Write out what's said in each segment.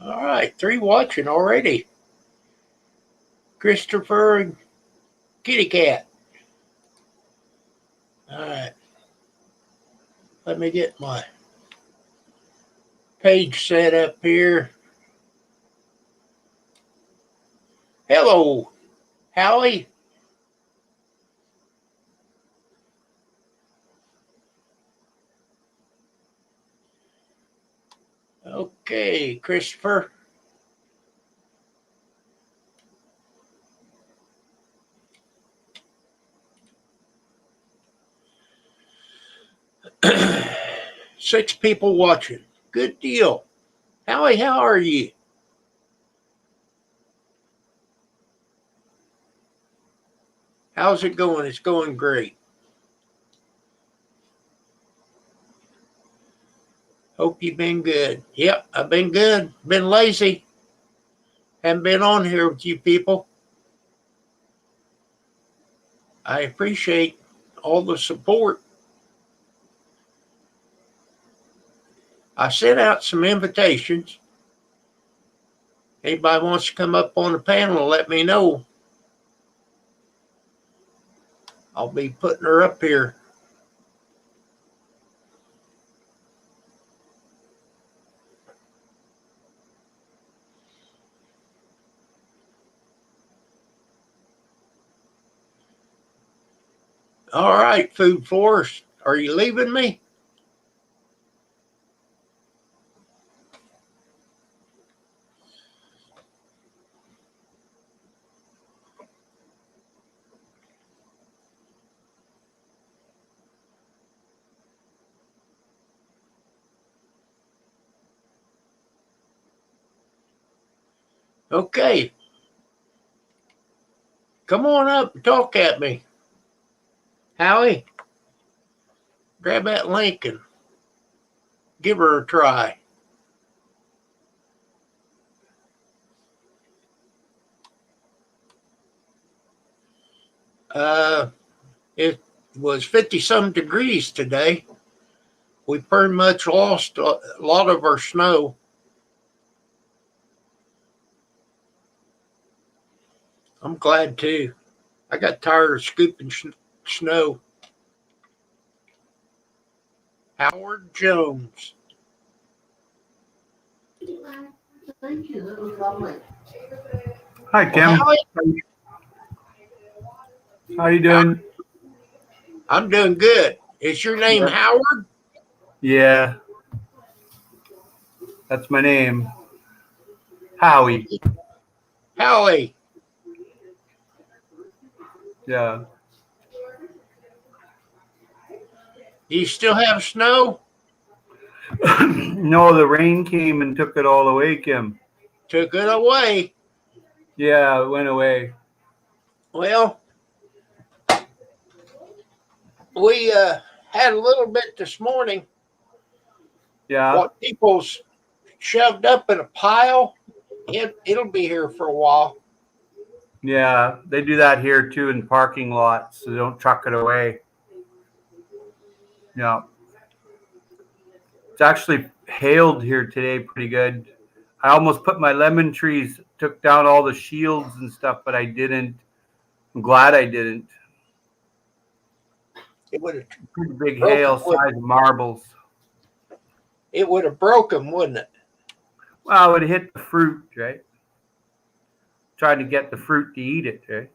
All right, 3 watching already. Christopher and Kitty Cat. All right. Let me get my page set up here. Hello, Howie. Okay, Christopher. Six people watching. Good deal. Howie, how are you? How's it going? It's going great. Hope you've been good. Yep, I've been good. Been lazy. Haven't been on here with you people. I appreciate all the support. I sent out some invitations. Anybody wants to come up on the panel, let me know. I'll be putting her up here. All right, Food Force, are you leaving me? Okay. Come on up and talk at me. Howie, grab that link and give her a try. It was 50-some degrees today. We pretty much lost a lot of our snow. I'm glad too. I got tired of scooping snow. Howard Jones. Thank you. That was lovely. Hi, Tim. Well, How you doing? I'm doing good. Is your name Howard? Yeah. That's my name. Howie. Howie. Yeah. Do you still have snow? No, the rain came and took it all away, Kim. Took it away. Yeah, it went away. Well, we had a little bit this morning. Yeah. What people's shoved up in a pile, it'll be here for a while. Yeah, they do that here too in parking lots, so they don't truck it away. Yeah. It's actually hailed here today pretty good. I almost put my lemon trees, took down all the shields and stuff, but I didn't. I'm glad I didn't. It would have Pretty big hail, size marbles. It would have broke them, wouldn't it? Well, it would hit the fruit, right? Trying to get the fruit to eat it, right?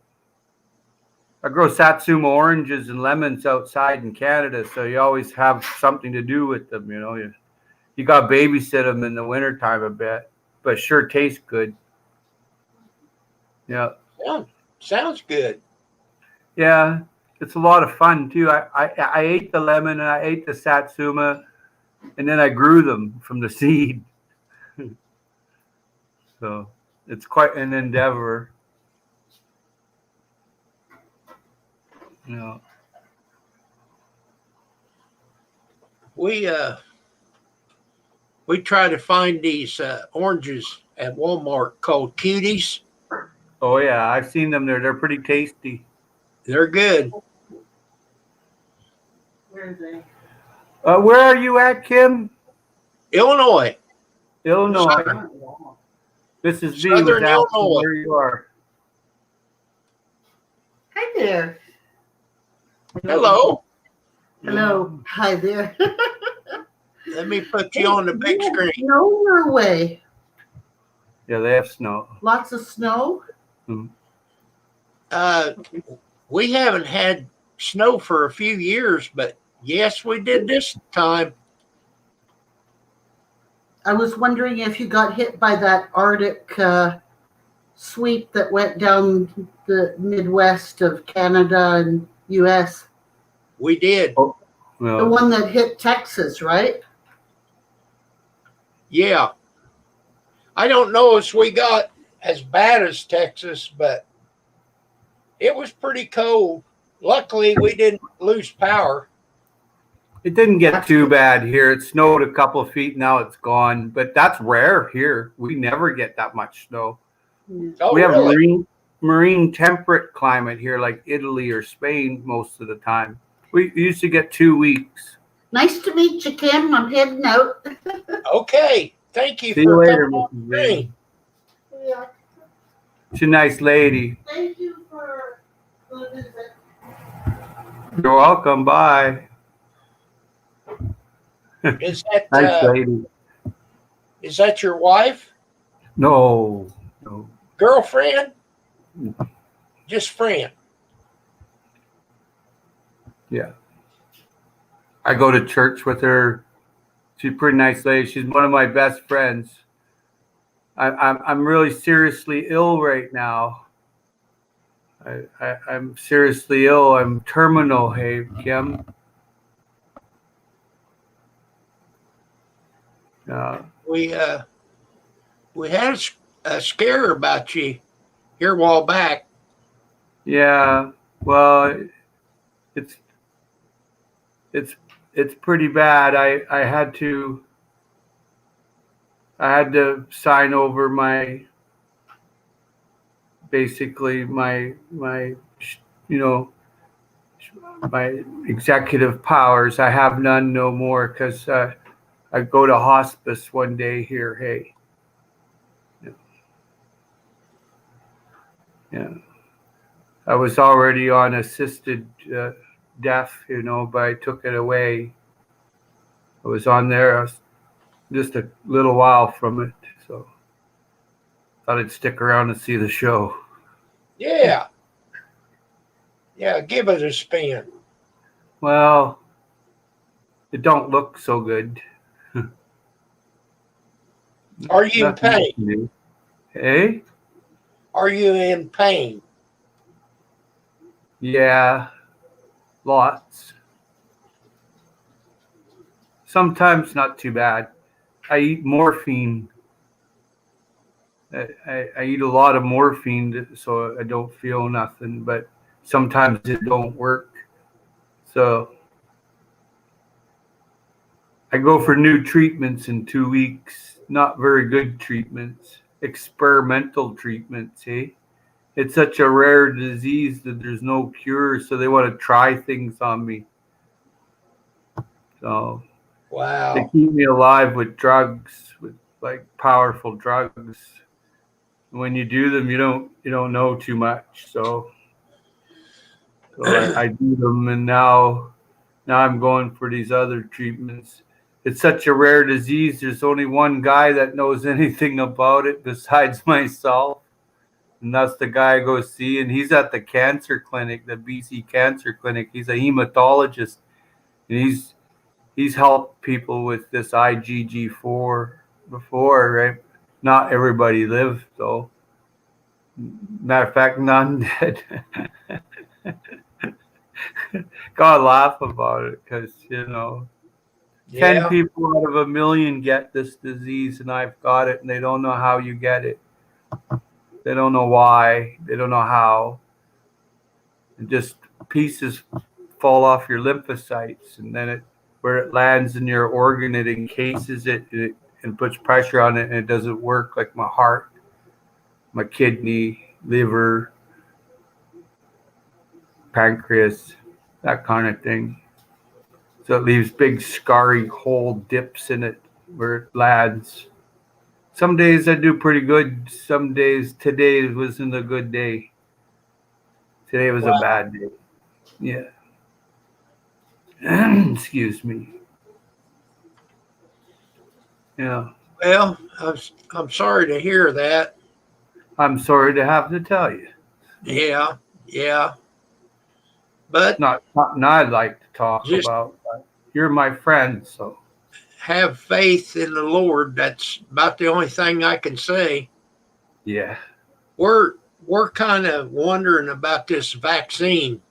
I grow Satsuma oranges and lemons outside in Canada, so you always have something to do with them, you know. You got to babysit them in the wintertime a bit, but sure tastes good. Yeah. Sounds good. Yeah, it's a lot of fun too. I ate the lemon and I ate the Satsuma, and then I grew them from the seed. So it's quite an endeavor. Yeah. We try to find these oranges at Walmart called cuties. Oh yeah, I've seen them. They're pretty tasty. They're good. Where are they? Where are you at, Kim? Illinois. Illinois. This is V Southern with Al. Illinois. Where you are. Hi there. Hello. Hello. Hi there. Let me put you on the big screen. Snow your way. Yeah, they have snow. Lots of snow. We haven't had snow for a few years, but yes, we did this time. I was wondering if you got hit by that Arctic sweep that went down the Midwest of Canada and U.S. We did. Oh, The well, one that hit Texas, right? Yeah. I don't know if we got as bad as Texas, but it was pretty cold. Luckily, we didn't lose power. it didn't get too bad here. It snowed a couple of feet. Now it's gone, but that's rare here. We never get that much snow. Oh, We have really? marine temperate climate here, like Italy or Spain, most of the time. We used to get 2 weeks. Nice to meet you, Kim. I'm heading out. Okay. Thank you See you for later, coming on Mrs. the V. screen. Yeah. She's a nice lady. Thank you for the visit. You're welcome. Bye. Is that Nice lady. is that your wife? No. Girlfriend? Just friend. Yeah. I go to church with her. She's a pretty nice lady. She's one of my best friends. I'm really seriously ill right now. I'm seriously ill. I'm terminal, hey, Kim. We had a scare about you here a while back. Yeah. Well, it's pretty bad. I had to sign over my my executive powers. I have none no more because I go to hospice one day here. Hey. Yeah. I was already on assisted death, but I took it away. I was on there just a little while from it, so thought I'd stick around and see the show. Yeah. Yeah, give it a spin. Well, it don't look so good. Are you in Nothing pain? new. Hey? Are you in pain? Yeah, lots. Sometimes not too bad. I eat morphine. I eat a lot of morphine so I don't feel nothing, but sometimes it don't work. So I go for new treatments in 2 weeks. Not very good treatments. Experimental treatments, hey? It's such a rare disease that there's no cure, so they want to try things on me. So they Wow. keep me alive with drugs, with like powerful drugs. When you do them, you don't know too much. So I do them, and now I'm going for these other treatments. It's such a rare disease. There's only one guy that knows anything about it besides myself, and that's the guy I go see. And he's at the cancer clinic, the BC Cancer Clinic. He's a hematologist, and he's helped people with this IgG4 before, right? Not everybody lived, though. Matter of fact, none did. Gotta laugh about it because, 10 Yeah. people out of 1,000,000 get this disease, and I've got it, and they don't know how you get it. They don't know why. They don't know how. And just pieces fall off your lymphocytes, and then where it lands in your organ, it encases it and puts pressure on it, and it doesn't work, like my heart, my kidney, liver, pancreas, that kind of thing. So it leaves big scarring hole dips in it where it lands. Some days I do pretty good. Some days, today wasn't a good day. Today was a Well, bad day. Yeah. Excuse me. Yeah. well, I'm sorry to hear that. I'm sorry to have to tell you. Yeah, yeah. But Not something I'd like to talk just about, but you're my friend, so have faith in the Lord. That's about the only thing I can say. yeah. We're we're kind of wondering about this vaccine.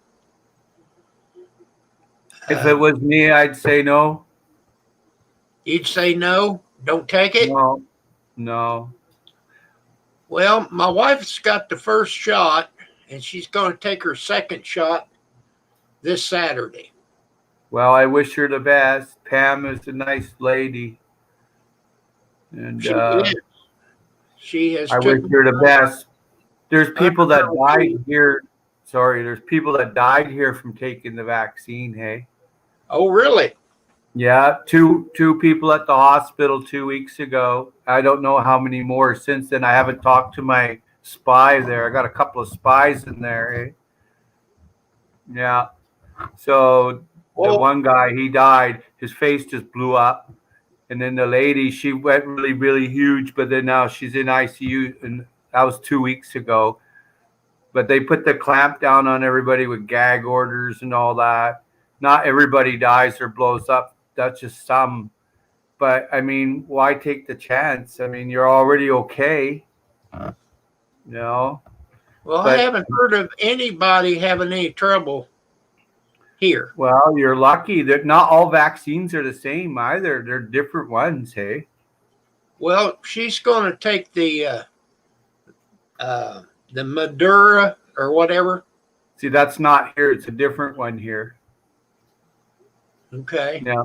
If it Uh, was me, I'd say no. you'd say no, don't take it. No, no. Well, my wife's got the first shot, and she's going to take her second shot this Saturday. Well, I wish her the best. Pam is a nice lady, and She is. She has I wish took. her the best. There's under people that her died feet. here. Sorry, there's people that died here from taking the vaccine. Hey, Oh, really? yeah, two people at the hospital 2 weeks ago. I don't know how many more since then. I haven't talked to my spy there. I got a couple of spies in there. Eh? Yeah. So the Well, one guy, he died. His face just blew up. And then the lady, she went really, really huge, but then now she's in ICU, and that was 2 weeks ago. But they put the clamp down on everybody with gag orders and all that. Not everybody dies or blows up. That's just some. But I mean, why take the chance? I mean, you're already okay, you know. well, I But haven't heard of anybody having any trouble here. well, you're lucky that not all vaccines are the same either. They're different ones. Hey. Well, she's going to take the Madura or whatever. See, that's not here. It's a different one here. Okay. Yeah.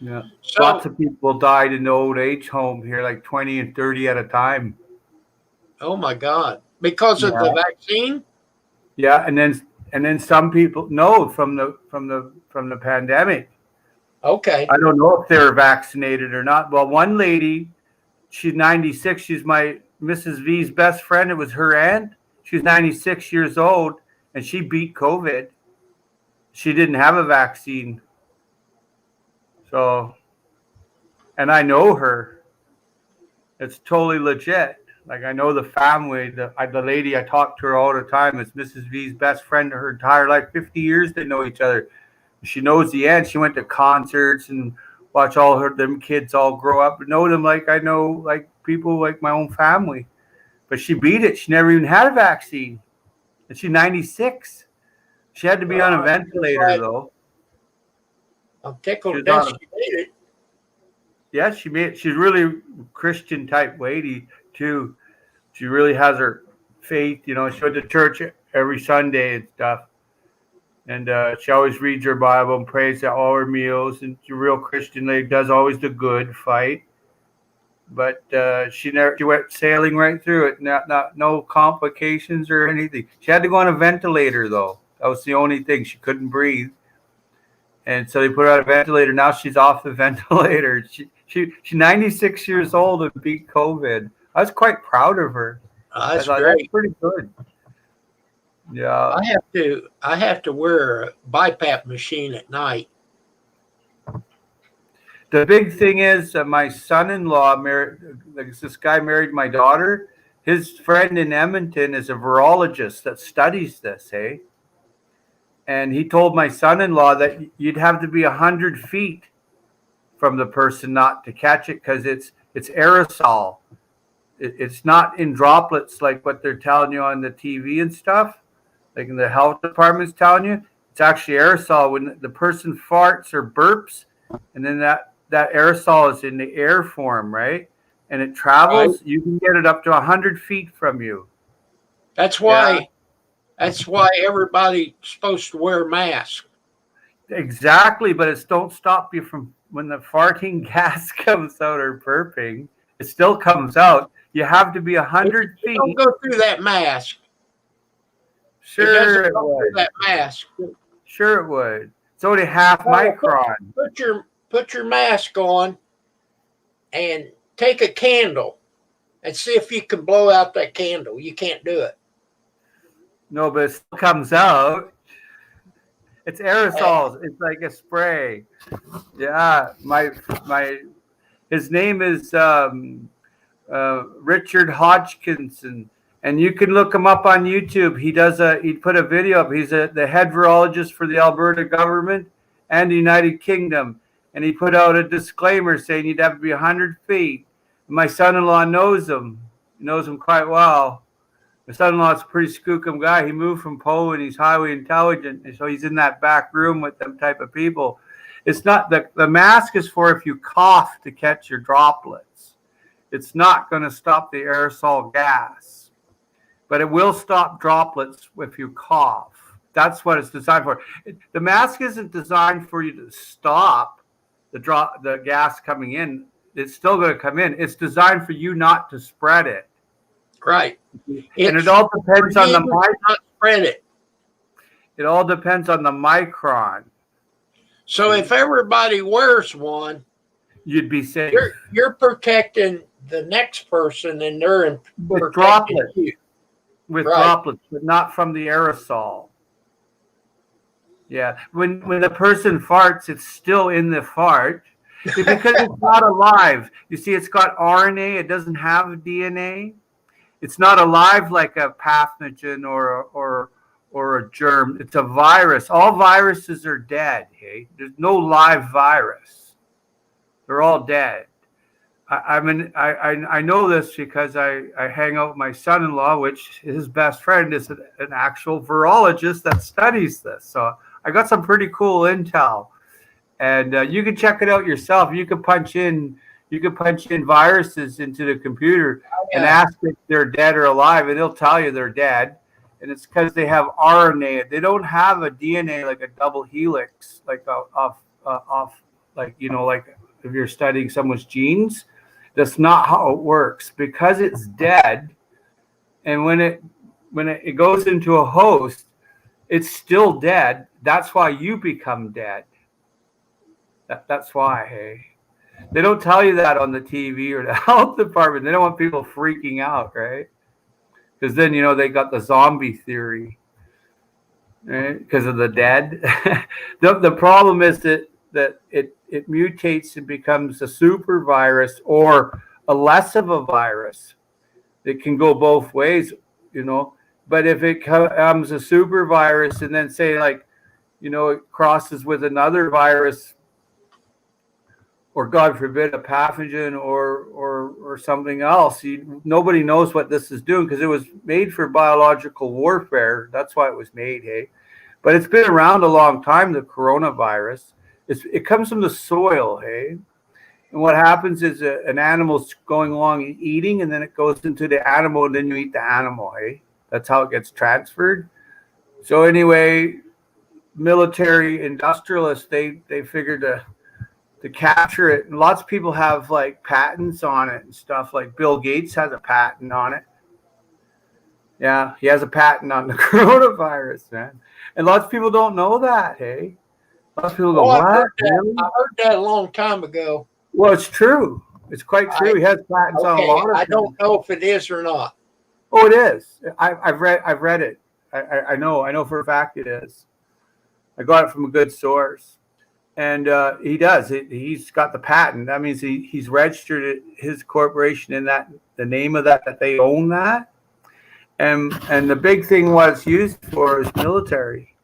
Yeah. So, Lots of people died in the old age home here, like 20 and 30 at a time. oh my God, because of the Yeah. vaccine. Yeah, and then some people no from the pandemic. Okay. I don't know if they were vaccinated or not. Well, one lady, she's 96. She's my Mrs. V's best friend. It was her aunt. She's 96 years old, and she beat COVID. She didn't have a vaccine. So, and I know her. It's totally legit. Like I know the family. The lady I talk to her all the time. It's Mrs. V's best friend her entire life. 50 years they know each other. She knows the aunt. She went to concerts and watch all them kids all grow up. Know them like I know like people like my own family. But she beat it. She never even had a vaccine, and she's 96. She had to be on a ventilator right. though. I'm She tickled was that on she made it. Yeah, she's really Christian type lady too. She really has her faith, you know. She went to church every Sunday and stuff, and she always reads her Bible and prays at all her meals. And she's a real Christian lady. Does always the good fight, but she went sailing right through it. Not no complications or anything. She had to go on a ventilator though. That was the only thing. She couldn't breathe. And so they put her on a ventilator. Now she's off the ventilator. She's 96 years old and beat COVID. I was quite proud of her. That's I thought great. that's pretty good. Yeah. I have to wear a BiPAP machine at night. The big thing is that my son-in-law married. This guy married my daughter. His friend in Edmonton is a virologist that studies this. Hey. And he told my son-in-law that you'd have to be 100 feet from the person not to catch it because it's aerosol. It's not in droplets like what they're telling you on the TV and stuff, like in the health department's telling you. It's actually aerosol when the person farts or burps, and then that aerosol is in the air form, right? And it travels. Right. You can get it up to 100 feet from you. That's why. That's why everybody's supposed to wear masks. Exactly, but it don't stop you from when the farting gas comes out or burping. It still comes out. You have to be 100 feet. Don't go through that mask. Sure, it go through that mask. Sure, it would. It's only half micron. Put your mask on and take a candle and see if you can blow out that candle. You can't do it. No, but it still comes out. It's aerosols. It's like a spray. Yeah, his name is Richard Hodgkinson, and you can look him up on YouTube. He put a video up. He's the head virologist for the Alberta government and the United Kingdom, and he put out a disclaimer saying you'd have to be 100 feet. My son-in-law knows him. He knows him quite well. My son-in-law is a pretty skookum guy. He moved from Poland. He's highly intelligent, and so he's in that back room with them type of people. It's not the mask is for if you cough to catch your droplets. It's not going to stop the aerosol gas, but it will stop droplets if you cough. That's what it's designed for. The mask isn't designed for you to stop the gas coming in. It's still going to come in. It's designed for you not to spread it. Right. And it all depends on the not spread it. It all depends on the micron. So if everybody wears one, You'd be safe. you're protecting the next person, and they're With protecting droplets. you. With Right. droplets, but not from the aerosol. Yeah. When the person farts, it's still in the fart because it's not alive. You see, it's got RNA. It doesn't have DNA. It's not alive like a pathogen or a germ. It's a virus. All viruses are dead. Hey, there's no live virus. They're all dead. I know this because I hang out with my son-in-law, which his best friend is an actual virologist that studies this. So I got some pretty cool intel, and you can check it out yourself. You can punch in viruses into the computer and ask if they're dead or alive, and it'll tell you they're dead. And it's because they have RNA. They don't have a DNA like a double helix, like like if you're studying someone's genes. That's not how it works, because it's dead. And when it goes into a host, it's still dead. That's why you become dead. That's why, hey. They don't tell you that on the TV or the health department. They don't want people freaking out, right? Because then, they got the zombie theory, right? Because of the dead. The problem is that it mutates and becomes a super virus or a less of a virus. It can go both ways, But if it becomes a super virus and then say it crosses with another virus, or God forbid a pathogen or something else, nobody knows what this is doing because it was made for biological warfare. That's why it was made, hey. But it's been around a long time, the coronavirus. It comes from the soil, hey. And what happens is an animal's going along eating, and then it goes into the animal, and then you eat the animal, hey. That's how it gets transferred. So anyway, military industrialists, they figured to capture it. And lots of people have patents on it and stuff. Like Bill Gates has a patent on it. Yeah, he has a patent on the coronavirus, man. And lots of people don't know that, hey. Lots of people go, what? I heard that a long time ago. Well, it's true. It's quite true. He has patents on a lot of things. I don't know if it is or not. Oh, it is. I've read it. I know for a fact it is. I got it from a good source. And he does. He's got the patent. That means he's registered his corporation in the name of that they own that. And the big thing what it's used for is military.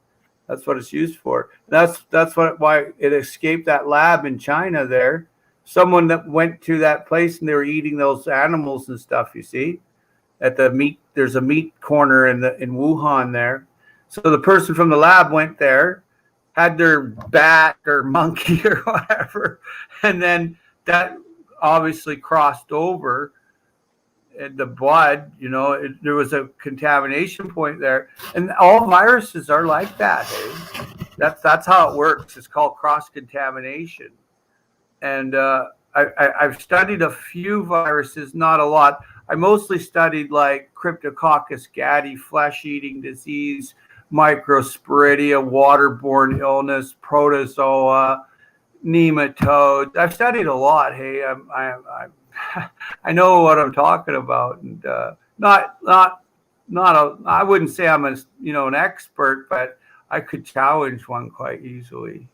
That's what it's used for. That's why it escaped that lab in China there. Someone that went to that place and they were eating those animals and stuff, you see. At the meat, there's a meat corner in Wuhan there. So the person from the lab went there, had their bat or monkey or whatever, and then that obviously crossed over in the blood. There was a contamination point there, and all viruses are like that. Eh? That's how it works. It's called cross contamination, and I've studied a few viruses, not a lot. I mostly studied like Cryptococcus gattii, flesh-eating disease, Microsporidia, waterborne illness, protozoa, nematodes. I've studied a lot. Hey, I know what I'm talking about, and I wouldn't say I'm an expert, but I could challenge one quite easily.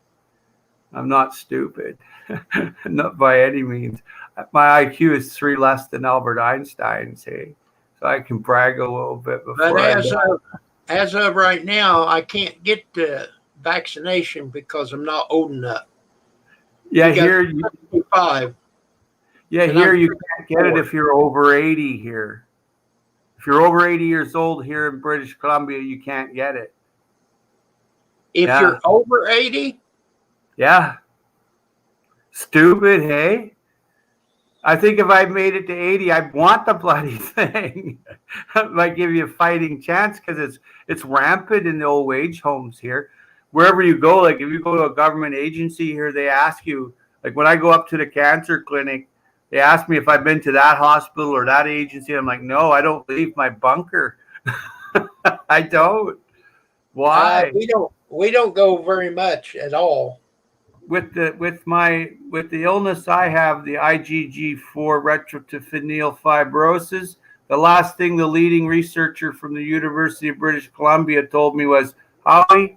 I'm not stupid, not by any means. My IQ is 3 less than Albert Einstein's, hey, so I can brag a little bit before But as of right now, I can't get the vaccination because I'm not old enough. Yeah, You got here, 55. yeah, and here I'm you can't get it if you're over 80 here. If you're over 80 years old here in British Columbia, you can't get it. If Yeah. you're over 80, Yeah. Stupid, hey? I think if I made it to 80, I'd want the bloody thing. Might give you a fighting chance because it's rampant in the old age homes here. Wherever you go, like if you go to a government agency here, they ask you, like when I go up to the cancer clinic, they ask me if I've been to that hospital or that agency. I'm like, no, I don't leave my bunker. I don't. Why? we don't go very much at all. With the illness I have, the IgG4 retrofitneal fibrosis, the last thing the leading researcher from the University of British Columbia told me was, Howie,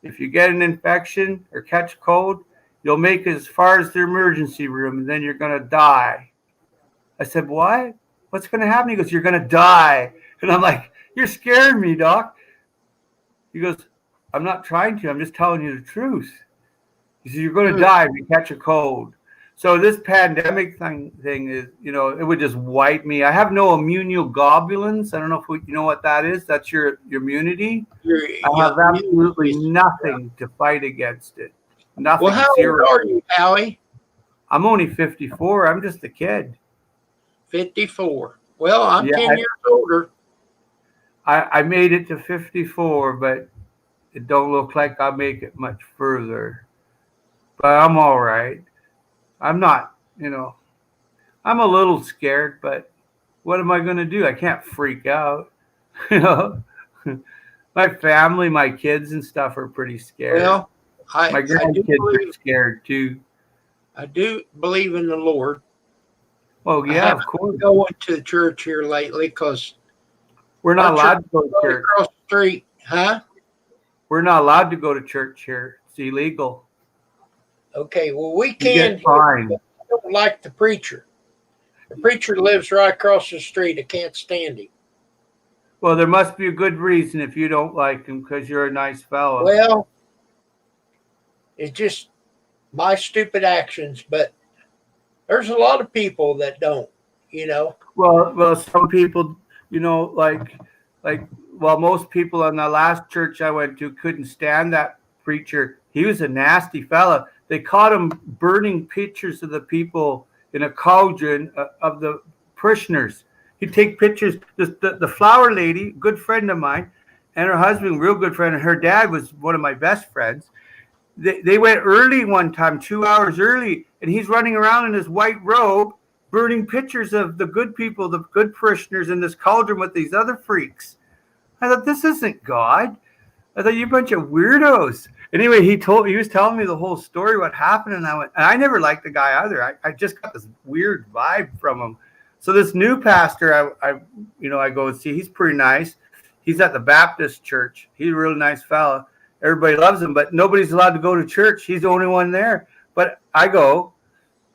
if you get an infection or catch a cold, you'll make it as far as the emergency room and then you're going to die. I said, what? What's going to happen? He goes, you're going to die. And I'm like, you're scaring me, doc. He goes, I'm not trying to. I'm just telling you the truth. He said, you're going to die if you catch a cold. So this pandemic thing is, it would just wipe me. I have no immunoglobulins. I don't know if you know what that is. That's your immunity. I have absolutely nothing to fight against it. Nothing. Well, how old are you, Howie? I'm only 54. I'm just a kid. 54. Well, I'm 10 years older. I made it to 54, but it don't look like I'll make it much further. But I'm all right. I'm not, I'm a little scared, but what am I going to do? I can't freak out. My family, my kids and stuff are pretty scared. Well, my grandkids are scared too. I do believe in the Lord. Oh, yeah, of course. I going to the church here lately because we're not allowed to go to church. Across the street, huh? We're not allowed to go to church here. It's illegal. Okay, well, we can. I don't like the preacher. The preacher lives right across the street. I can't stand him. Well, there must be a good reason if you don't like him because you're a nice fellow. Well, it's just my stupid actions, but there's a lot of people that don't, Well, some people, most people in the last church I went to couldn't stand that preacher. He was a nasty fella. They caught him burning pictures of the people in a cauldron of the parishioners. He'd take pictures. The flower lady, good friend of mine, and her husband, real good friend, and her dad was one of my best friends. They went early one time, 2 hours early, and he's running around in his white robe, burning pictures of the good people, the good parishioners in this cauldron with these other freaks. I thought, this isn't God. I thought, you bunch of weirdos. Anyway, he was telling me the whole story, what happened, and I never liked the guy either. I just got this weird vibe from him. So this new pastor, I go and see. He's pretty nice. He's at the Baptist church. He's a really nice fella. Everybody loves him, but nobody's allowed to go to church. He's the only one there. But I go.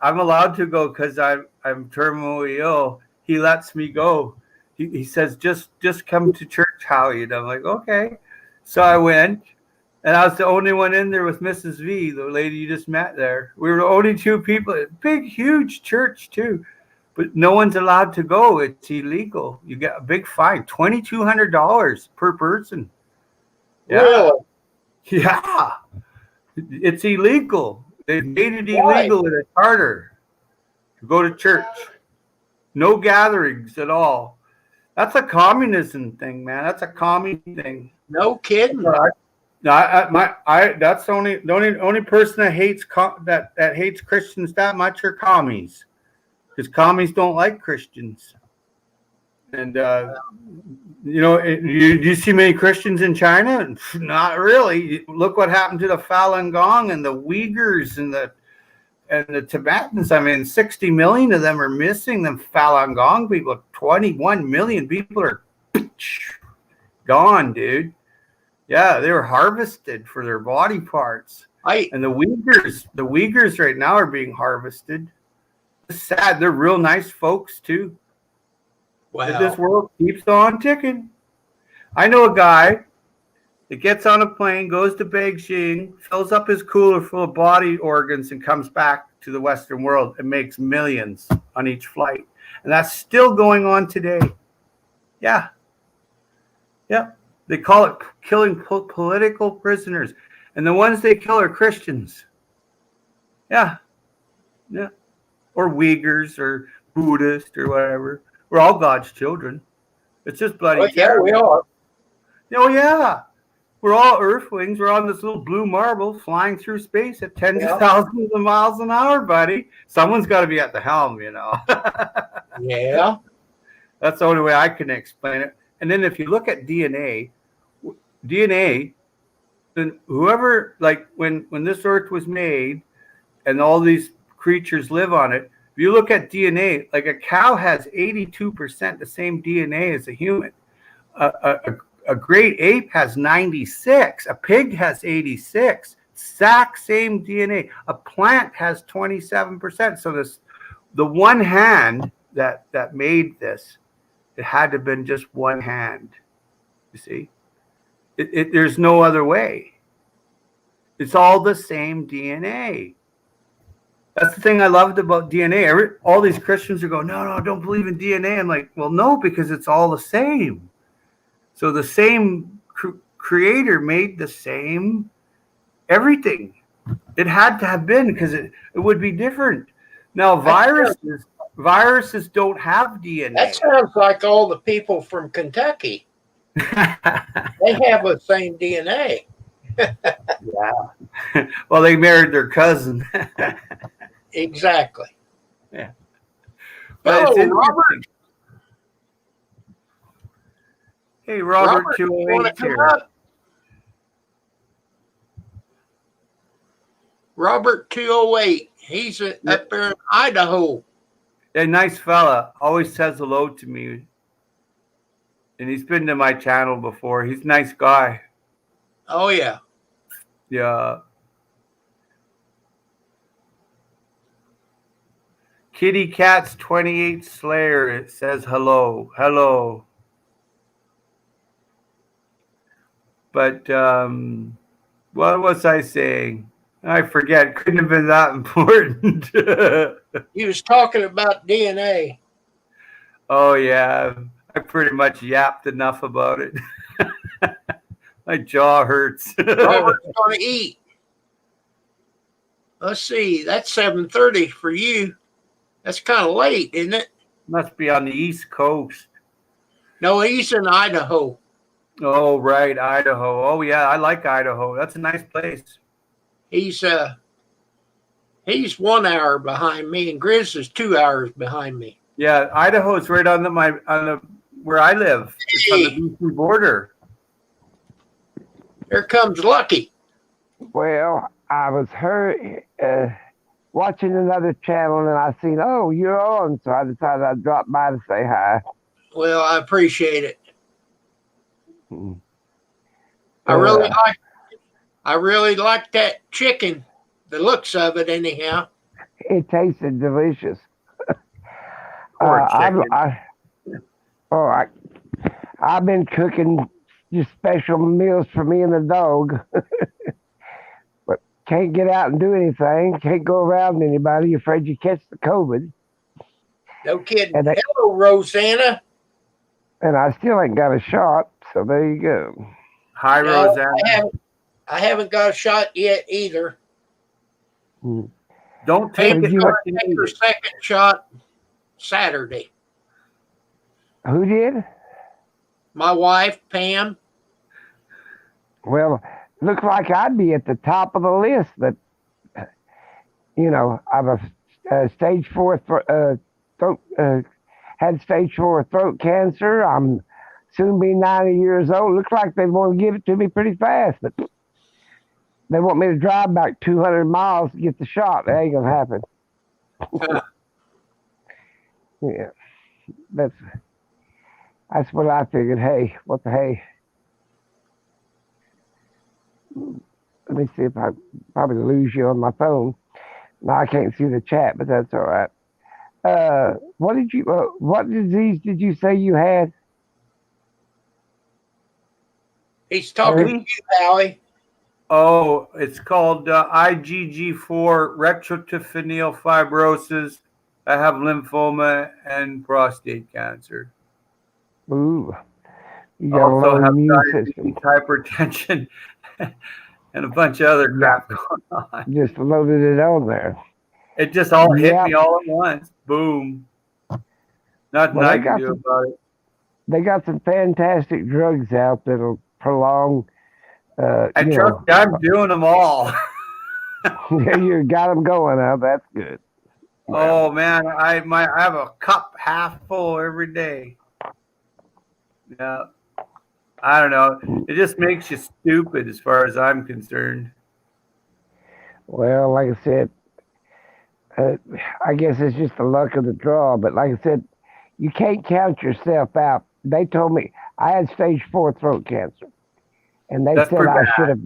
I'm allowed to go because I'm terminally ill. He lets me go. He says, just come to church, Howie. And I'm like, okay. So I went, and I was the only one in there with Mrs. V, the lady you just met there. We were the only two people. Big, huge church, too. But no one's allowed to go. It's illegal. You get a big fine, $2,200 per person. Yeah. Really? Yeah. It's illegal. They've made it illegal in a charter to go to church. No gatherings at all. That's a communism thing, man. That's a commie thing. No kidding. That's the only person that hates that hates Christians that much are commies, because commies don't like Christians. And do you see many Christians in China? Not really. Look what happened to the Falun Gong and the Uyghurs and And the Tibetans, I mean, 60 million of them are missing. Them Falun Gong people, 21 million people are gone, dude. Yeah, they were harvested for their body parts. And the Uyghurs right now are being harvested. It's sad. They're real nice folks too. Wow. But this world keeps on ticking. I know a guy that gets on a plane, goes to Beijing, fills up his cooler full of body organs, and comes back to the Western world and makes millions on each flight. And that's still going on today. Yeah. Yeah. They call it killing political prisoners. And the ones they kill are Christians. Yeah. Yeah. Or Uyghurs or Buddhists or whatever. We're all God's children. It's just bloody terrible. Yeah, we are. Oh, yeah. We're all earthlings. We're on this little blue marble flying through space at tens of thousands of miles an hour, buddy. Someone's got to be at the helm, you know. Yeah. That's the only way I can explain it. And then if you look at DNA, then whoever, like when this earth was made and all these creatures live on it, if you look at DNA, like a cow has 82% the same DNA as a human. A great ape has 96. A pig has 86. Exact same DNA. A plant has 27%. So the one hand that made this, it had to have been just one hand. You see, there's no other way. It's all the same DNA. That's the thing I loved about DNA. All these Christians are going, no, don't believe in DNA. I'm like, well, no, because it's all the same. So the same creator made the same everything. It had to have been, because it would be different. Now, viruses don't have DNA. That sounds like all the people from Kentucky. They have the same DNA. Yeah. Well, they married their cousin. Exactly. Yeah. But it's Robert. Hey, Robert 208 here. Robert 208. He's up there in Idaho. A nice fella. Always says hello to me. And he's been to my channel before. He's a nice guy. Oh, yeah. Yeah. Kitty Cat's 28 Slayer. It says hello. Hello. But what was I saying? I forget. Couldn't have been that important. He was talking about DNA. Oh, yeah. I pretty much yapped enough about it. My jaw hurts. Robert's going to eat. Let's see. That's 7:30 for you. That's kind of late, isn't it? Must be on the East Coast. No, he's in Idaho. Oh, right. Idaho. Oh, yeah. I like Idaho. That's a nice place. He's 1 hour behind me, and Grizz is 2 hours behind me. Yeah, Idaho is right on the where I live. It's on the BC border. Here comes Lucky. Well, I was watching another channel, and I seen, oh, you're on, so I decided I'd drop by to say hi. Well, I appreciate it. I really like that chicken. The looks of it, anyhow. It tasted delicious. I've been cooking just special meals for me and the dog, but can't get out and do anything. Can't go around anybody. You're afraid you catch the COVID. No kidding. Hello, Rosanna. And I still ain't got a shot, so there you go. Hi, No, Rosanna. I haven't got a shot yet either. Don't take it. Take her second shot Saturday. Who did? My wife, Pam. Well, looks like I'd be at the top of the list. But I've a stage 4 throat. Had stage 4 throat cancer. I'm soon be 90 years old. Looks like they want to give it to me pretty fast, but they want me to drive back 200 miles to get the shot. That ain't gonna happen. Yeah, that's what I figured. Hey, what the hey? Let me see if I probably lose you on my phone. No, I can't see the chat, but that's all right. What disease did you say you had? He's talking to Me? you, Howie. Oh, it's called IgG4 retroperitoneal fibrosis. I have lymphoma and prostate cancer. Ooh, you I got a also low have immune diabetes, system. hypertension, and a bunch of other crap going on. Just loaded it on there. It just all hit Yep. me all at once. Boom. Nothing Well, I can do about it. they got some fantastic drugs out that'll prolong. And trust me, I'm doing them all. You got them going now. That's good. Oh man, I have a cup half full every day. Yeah. I don't know. It just makes you stupid as far as I'm concerned. Well, like I said, I guess it's just the luck of the draw. But like I said, you can't count yourself out. They told me I had stage 4 throat cancer, and they That's said pretty I bad. should have.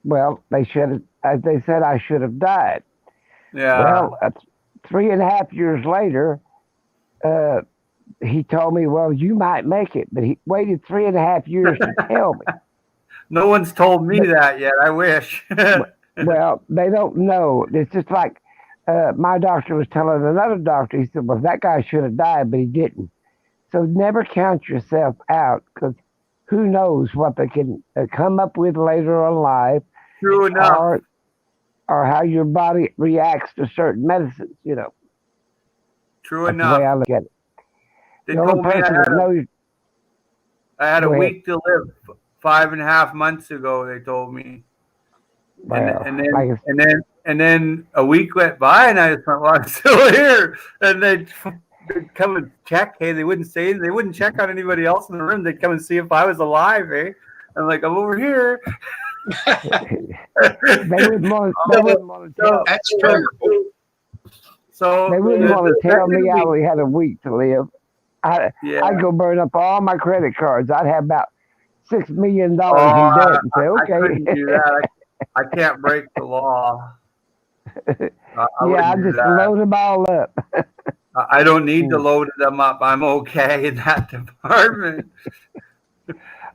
Well, they should have. They said I should have died. Yeah. Well, 3.5 years later, he told me, "Well, you might make it," but he waited 3.5 years to tell me. No one's told me that yet. I wish. Well, they don't know. It's just like my doctor was telling another doctor. He said, "Well, that guy should have died, but he didn't." So never count yourself out, because who knows what they can come up with later on life, True enough. or how your body reacts to certain medicines. True That's enough. the way I look at it. They The only told me person that knows. I had a Go ahead. week to live 5.5 months ago, they told me. Well, And then a week went by and I just went, well, I'm still here. And they'd come and check. Hey, they wouldn't check on anybody else in the room. They'd come and see if I was alive, eh? I'm like, I'm over here. They wouldn't want to tell. That's terrible. So They wouldn't want to tell me I only had a week to live. I'd go burn up all my credit cards. I'd have about $6 million in debt and say, I okay. couldn't do that. I can't break the law. I just load them all up. I don't need to load them up. I'm okay in that department.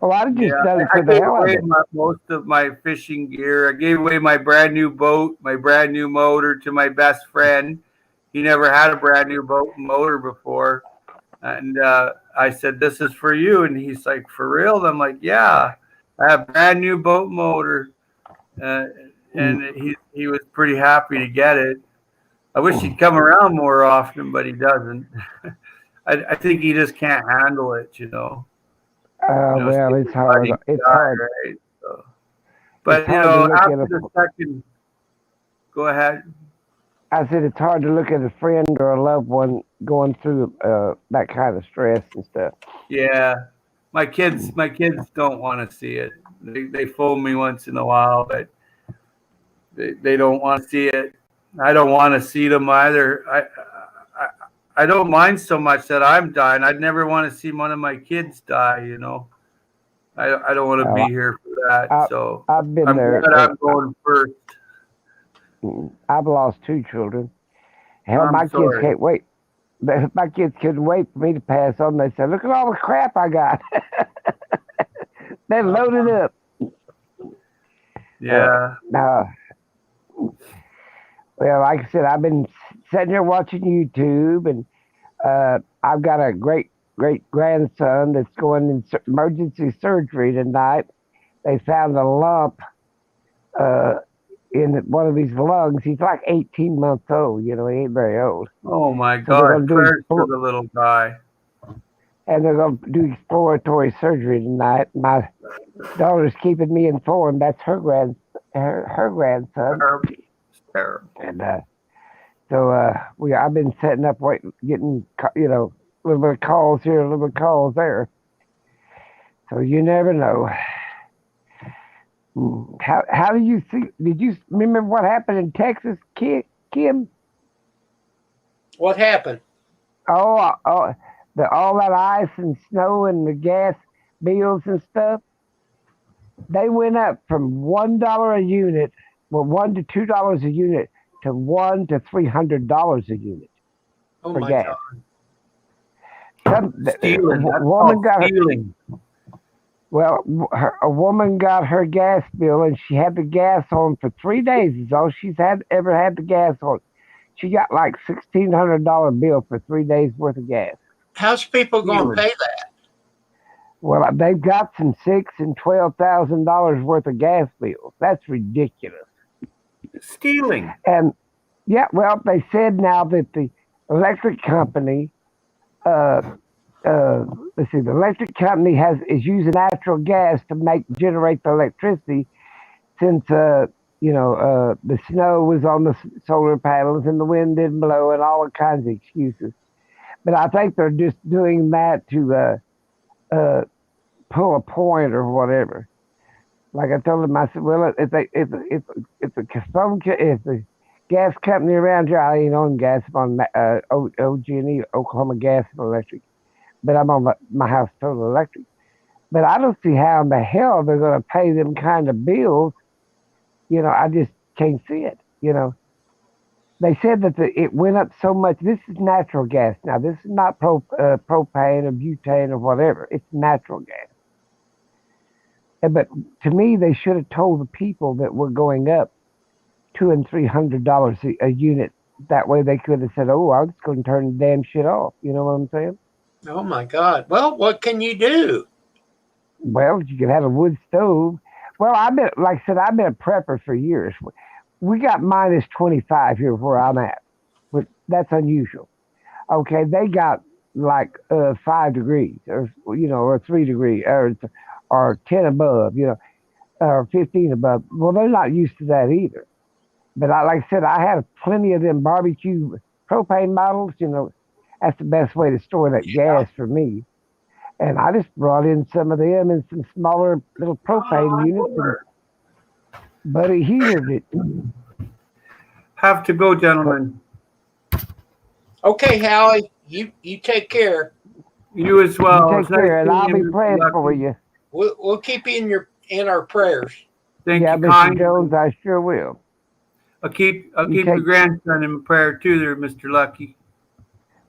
Oh, I'd just done it I for the gave hell of away it. most of my fishing gear. I gave away my brand new boat, my brand new motor to my best friend. He never had a brand new boat and motor before. And I said, this is for you. And he's like, for real? And I'm like, yeah, I have a brand new boat motor. And he was pretty happy to get it. I wish he'd come around more often, but he doesn't. I think he just can't handle it, Well, it's hard. It's hard. Right? So, but, it's hard after the second, go ahead. I said it's hard to look at a friend or a loved one going through that kind of stress and stuff. Yeah. My kids don't want to see it. They phone me once in a while, but they don't want to see it. I don't want to see them either. I don't mind so much that I'm dying. I'd never want to see one of my kids die, I don't want to be here for that. So I've been there. I'm going first. I've lost 2 children. Hell, my kids can't wait. My kids couldn't wait for me to pass on. They said, look at all the crap I got. They loaded up. Yeah. Well, like I said, I've been sitting here watching YouTube, and I've got a great grandson that's going in emergency surgery tonight. They found a lump in one of his lungs. He's like 18 months old. He ain't very old. Oh my God! Prayers for the little guy. And they're going to do exploratory surgery tonight. My daughter's keeping me informed. That's her grandson. Terrible. And so I've been setting up, getting a little bit of calls here, a little bit of calls there. So you never know. How do you see? Did you remember what happened in Texas, Kim? What happened? Oh, all that ice and snow and the gas bills and stuff. They went up from $1 a unit, well, $1 to $2 a unit, to $100 to $300 a unit Oh for my gas. God. Stealing. That's Woman called got her, stealing. well, a woman got her gas bill and she had the gas on for 3 days. Is all she's ever had the gas on. She got like $1,600 bill for 3 days worth of gas. How's people going to Stealing. pay that? Well, they've got some $6,000 and $12,000 worth of gas bills. That's ridiculous. Stealing. And yeah, well, they said now that the electric company, uh, let's see, the electric company is using natural gas to generate the electricity, since the snow was on the solar panels and the wind didn't blow and all kinds of excuses. But I think they're just doing that to pull a point or whatever. Like I told him, I said, well, if the gas company around here, I ain't on gas, I'm on OG&E, Oklahoma Gas and Electric, but I'm on my house total electric. But I don't see how in the hell they're going to pay them kind of bills. I just can't see it. They said that it went up so much. This is natural gas now. This is not propane or butane or whatever. It's natural gas. But to me, they should have told the people that we're going up $200 and $300 a unit. That way, they could have said, "Oh, I'm just going to turn the damn shit off." You know what I'm saying? Oh my God. Well, what can you do? Well, you could have a wood stove. Well, like I said, I've been a prepper for years. We got minus 25 here where I'm at, but that's unusual. Okay, they got like 5 degrees, or 3 degrees, or 10 above, or 15 above. Well, they're not used to that either. But like I said, I have plenty of them barbecue propane bottles. That's the best way to store that gas for me. And I just brought in some of them in some smaller little propane units, and Buddy heated it. Have to go, gentlemen. Okay, Howie, you take care. You as well. You It's take care, and nice I'll seeing be you, praying Mr. for Lucky. you. We'll keep you in our prayers. Thank Yeah, you Mr. kindly. Jones, I sure will. I'll keep You your take- grandson in prayer too, there, Mr. Lucky.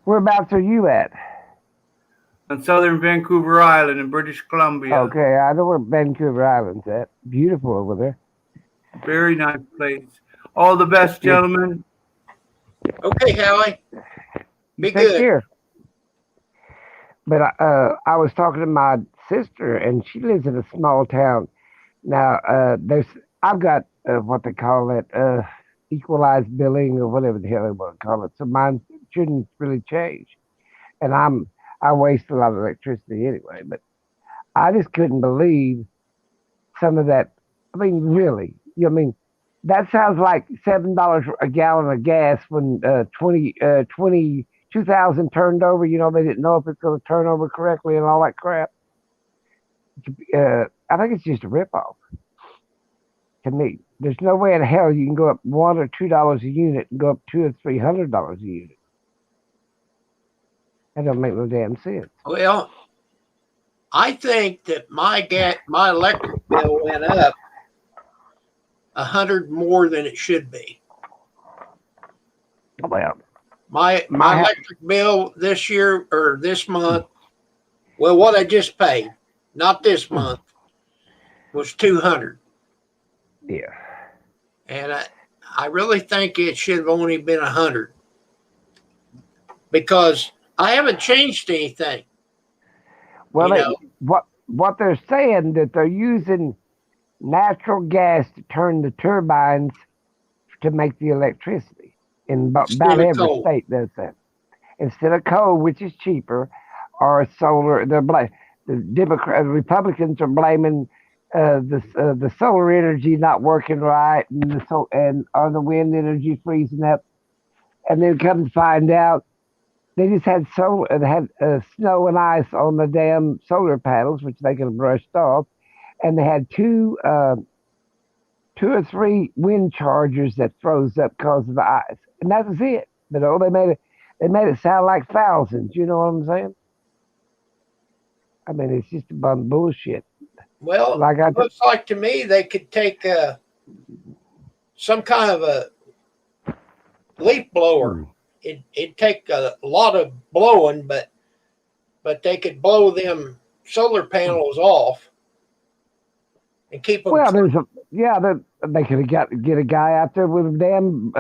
Whereabouts are you at? On southern Vancouver Island in British Columbia. Okay, I know where Vancouver Island's at. Beautiful over there. Very nice place. All the best, gentlemen. Okay, Howie. Be Take good. care. But I was talking to my sister, and she lives in a small town. Now, I've got what they call it, equalized billing or whatever the hell they want to call it. So mine shouldn't really change. And I waste a lot of electricity anyway. But I just couldn't believe some of that. I mean, really, that sounds like $7 a gallon of gas when 2000 turned over. They didn't know if it's going to turn over correctly and all that crap. I think it's just a ripoff. To me, there's no way in hell you can go up $1 or $2 a unit and go up $200 or $300 a unit. That don't make no damn sense. Well, I think that my electric bill went up 100 more than it should be. Well, My My- electric bill this year or this month, well, what I just paid, not this month, was 200. yeah. And I really think it should have only been 100 because I haven't changed anything. Well, You know. what they're saying that they're using natural gas to turn the turbines to make the electricity. In about Instead of every coal. state does that. Instead of coal, which is cheaper, or solar. The Republicans are blaming the solar energy not working right, and or the wind energy freezing up. And then come to find out, they just had snow and ice on the damn solar panels, which they could have brushed off, and they had two 2 or 3 wind chargers that froze up because of the ice, and that was it. But oh, they made it sound like thousands. You know what I'm saying? I mean, it's just a bunch of bullshit. Well, Like I it looks like to me they could take some kind of a leaf blower. It'd take a lot of blowing, but they could blow them solar panels off and keep them. well, they could have get a guy out there with a damn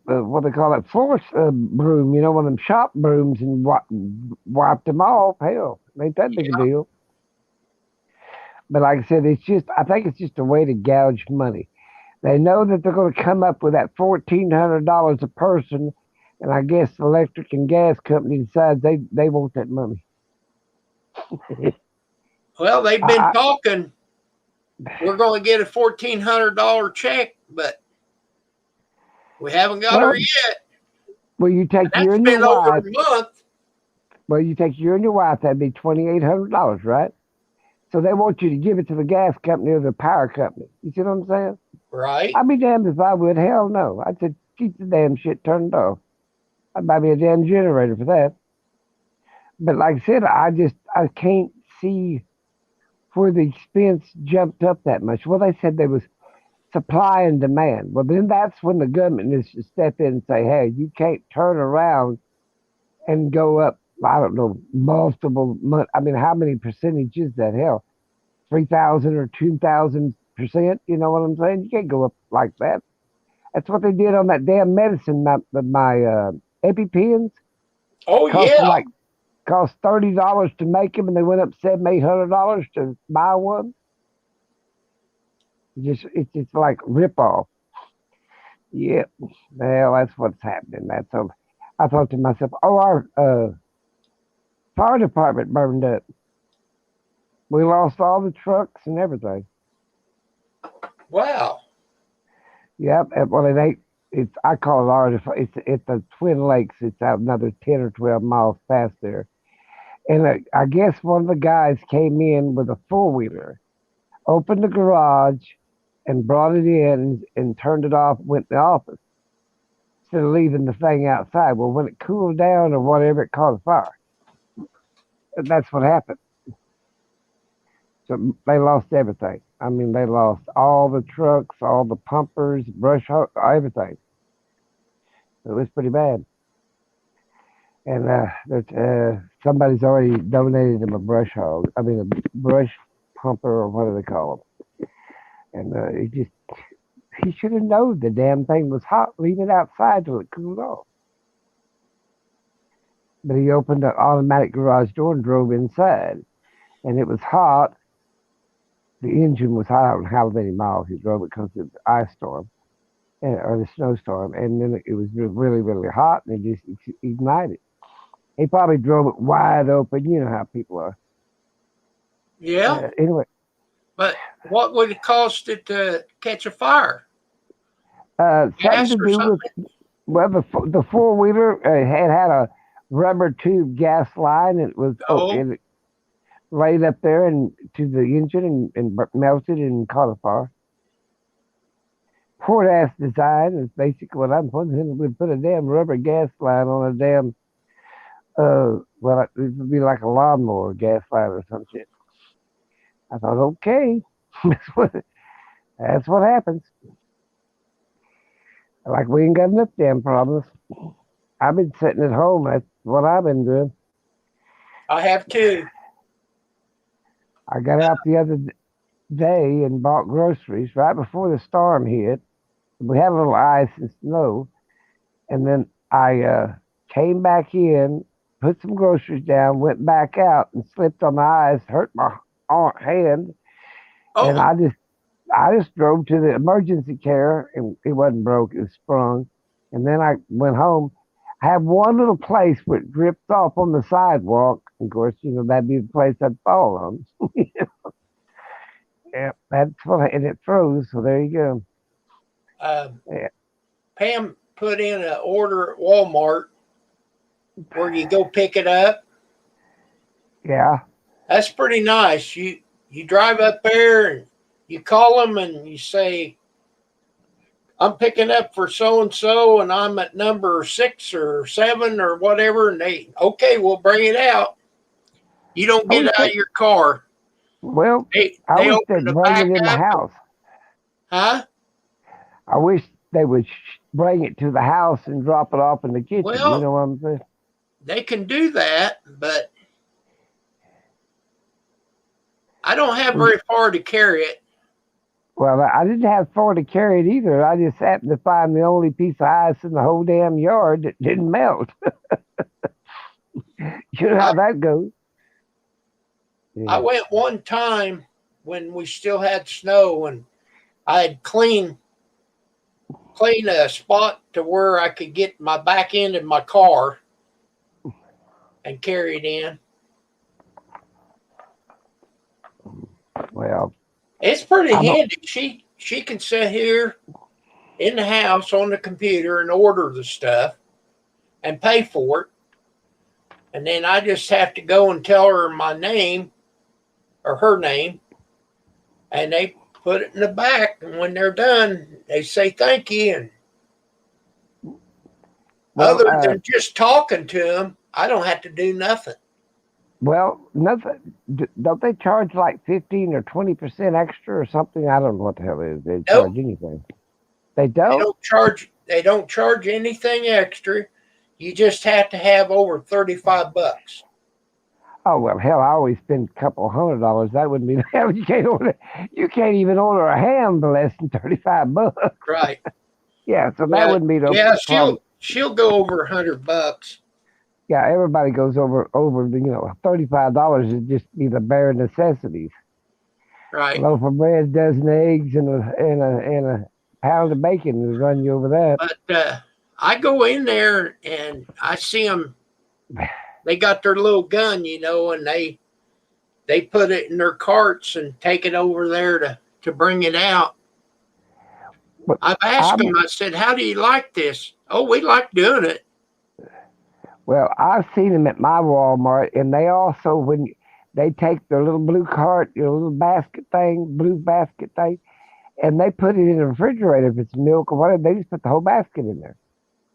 what they call it, floor broom, you know, one of them shop brooms, and wiped them off. Hell, ain't that big a deal. But like I said, I think it's just a way to gouge money. They know that they're going to come up with that $1,400 a person, and I guess the electric and gas company decides they want that money. Well, they've been talking. We're going to get a $1,400 check, but we haven't got her yet. Well, you take That's you and been your over wife. a month. Well, you take you and your wife. That'd be $2,800, right? So they want you to give it to the gas company or the power company. You see what I'm saying? Right. I'd be damned if I would. Hell no. I'd say keep the damn shit turned off. I'd buy me a damn generator for that. But like I said, I can't see where the expense jumped up that much. Well, they said there was supply and demand. Well, then that's when the government needs to step in and say, hey, you can't turn around and go up, I don't know, multiple months. I mean, how many percentage is that? Hell, 3,000 or 2,000%. You know what I'm saying? You can't go up like that. That's what they did on that damn medicine, my EpiPens. Oh, yeah. Cost $30 to make them, and they went up $700-800 to buy one. It's like rip off. Yeah, well, that's what's happening. I thought to myself, oh, our fire department burned up. We lost all the trucks and everything. Wow. Yep. Well, it ain't. I call it ours. It's the Twin Lakes. It's out another 10 or 12 miles past there. And I guess one of the guys came in with a 4-wheeler, opened the garage, and brought it in and turned it off, went in the office, instead of leaving the thing outside. Well, when it cooled down or whatever, it caught a fire. And that's what happened. So they lost everything. I mean, they lost all the trucks, all the pumpers, brush hog, everything. It was pretty bad. And somebody's already donated him a brush hog. I mean, a brush pumper, or what do they call them? And he should have known the damn thing was hot. Leave it outside till it cooled off. But he opened the automatic garage door and drove inside. And it was hot. The engine was hot. I don't know how many miles he drove it because of the ice storm or the snowstorm. And then it was really, really hot, and it just ignited. He probably drove it wide open. You know how people are. Yeah. Anyway. But what would it cost it to catch a fire? Something to do with, well, the 4-wheeler had a rubber tube gas line. It was it laid up there and to the engine and melted and caught a fire. Poor ass design is basically what I'm wondering. We'd put a damn rubber gas line on a damn well, it would be like a lawnmower gas line or some shit. I thought, okay, that's what happens. Like, we ain't got enough damn problems. I've been sitting at home. That's what I've been doing. I have too. I got out the other day and bought groceries right before the storm hit. We had a little ice and snow. And then I came back in, put some groceries down, went back out and slipped on the ice, hurt my hand. Oh. And I just drove to the emergency care, and it wasn't broke, it was sprung. And then I went home. I had one little place where it dripped off on the sidewalk. Of course, that'd be the place I'd fall on. Yeah, that's what, and it froze. So there you go. Yeah. Pam put in an order at Walmart where you go pick it up. Yeah. That's pretty nice. You drive up there and You call them and you say, I'm picking up for so and so, and I'm at number 6 or 7 or whatever. And they, okay, we'll bring it out. You don't get out of your car. Well, I They wish open they'd the bring back it in the up. house. Huh? I wish they would bring it to the house and drop it off in the kitchen. Well, you know what I'm saying? they can do that, but I don't have very far to carry it. Well, I didn't have far to carry it either. I just happened to find the only piece of ice in the whole damn yard that didn't melt. You know how that goes. I went one time when we still had snow, and I had cleaned a spot to where I could get my back end of my car and carry it in. Well, It's pretty I'm a- handy. She can sit here in the house on the computer and order the stuff and pay for it. And then I just have to go and tell her my name or her name, and they put it in the back. And when they're done, they say thank you. And other than just talking to them, I don't have to do nothing. Well, nothing. Don't they charge like 15 or 20% extra or something? I don't know what the hell it is. They charge anything. They don't. They don't charge anything extra. You just have to have over $35. Oh well, hell! I always spend a couple $100. That wouldn't be hell. You can't even order a ham for less than $35. Right. Yeah, so that wouldn't be no problem. She'll go over $100. Yeah, everybody goes over $35 is just be the bare necessities. Right. A loaf of bread, dozen eggs, and a pound of bacon will run you over that. But I go in there and I see them. They got their little gun, and they put it in their carts and take it over there to bring it out. But I've asked them. I said, "How do you like this?" "Oh, we like doing it." Well, I've seen them at my Walmart, and they also, when they take their little blue cart, little blue basket thing, and they put it in the refrigerator. If it's milk or whatever, they just put the whole basket in there.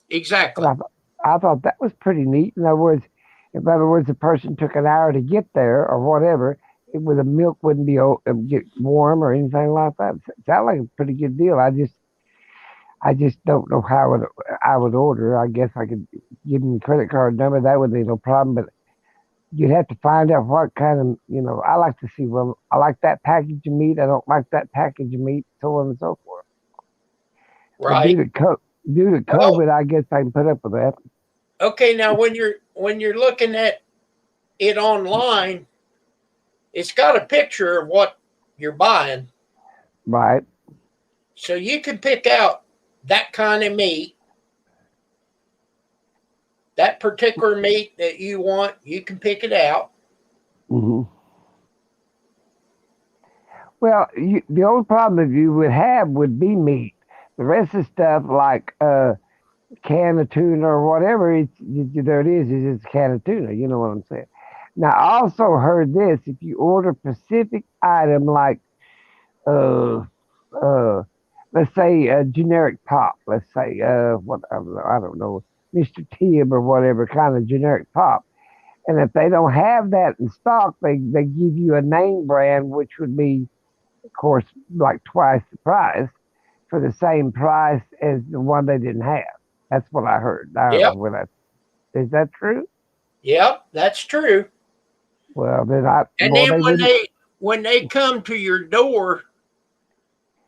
Exactly. And I thought that was pretty neat. In other words, the person took an hour to get there or whatever, the milk wouldn't get warm or anything like that. It sounded like a pretty good deal. I just don't know how I would order. I guess I could give them a credit card number. That would be no problem. But you'd have to find out what kind of, I like to see, well, I like that package of meat. I don't like that package of meat, so on and so forth. Right. Due to COVID, I guess I can put up with that. Okay, now when you're looking at it online, it's got a picture of what you're buying. Right. So you can pick out that kind of meat, that particular meat that you want. You can pick it out. Mm-hmm. Well, the only problem that you would have would be meat. The rest of the stuff, like can of tuna or whatever, there it is. It's just a can of tuna. You know what I'm saying? Now, I also heard this: if you order a specific item like let's say a generic pop, let's say what I don't know, Mr. Tibb or whatever kind of generic pop, and if they don't have that in stock, they give you a name brand, which would be, of course, like twice the price for the same price as the one they didn't have. That's what I heard. I don't know whether is that true? Yep, that's true. Well, then when they come to your door,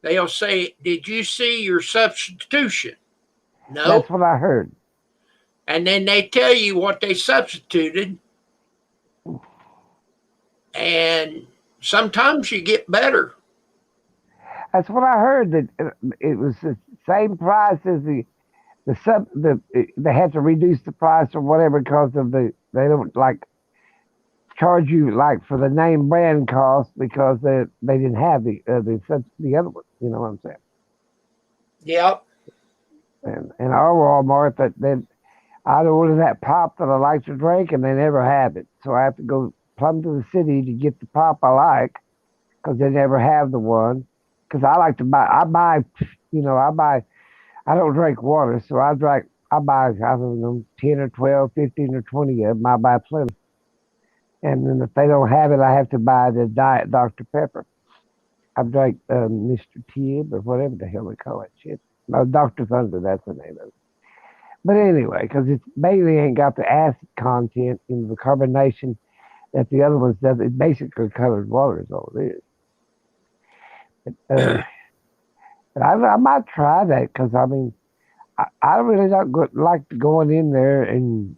they'll say, "Did you see your substitution?" No. That's what I heard. And then they tell you what they substituted. And sometimes you get better. That's what I heard, that it was the same price as they had to reduce the price or whatever because of they don't like charge you like for the name brand cost because they didn't have the other one. You know what I'm saying? Yep. And our Walmart, that I'd order that pop that I like to drink, and they never have it. So I have to go plumb to the city to get the pop I like because they never have the one. because I like to buy. I don't drink water, so I buy, I don't know, 10 or 12, 15 or 20 of them. I buy plenty. And then if they don't have it, I have to buy the Diet Dr. Pepper. I drank Mr. Tibb or whatever the hell they call that shit. No, Dr. Thunder, that's the name of it. But anyway, because it's mainly ain't got the acid content in the carbonation that the other ones does. It's basically colored water is all it is. But I might try that because, I mean, I really don't like going in there and,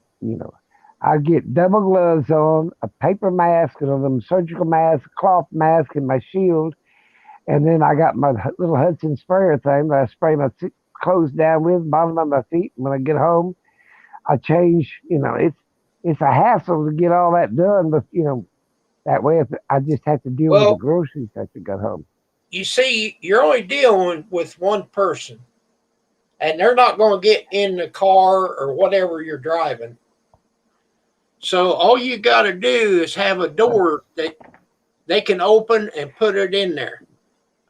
I get double gloves on, a paper mask, and them surgical mask, cloth mask, and my shield. And then I got my little Hudson sprayer thing that I spray my clothes down with, bottom of my feet. And when I get home, I change. It's a hassle to get all that done, but that way if I just have to deal with the groceries as I got home. You see, you're only dealing with one person, and they're not going to get in the car or whatever you're driving. So all you got to do is have a door that they can open and put it in there.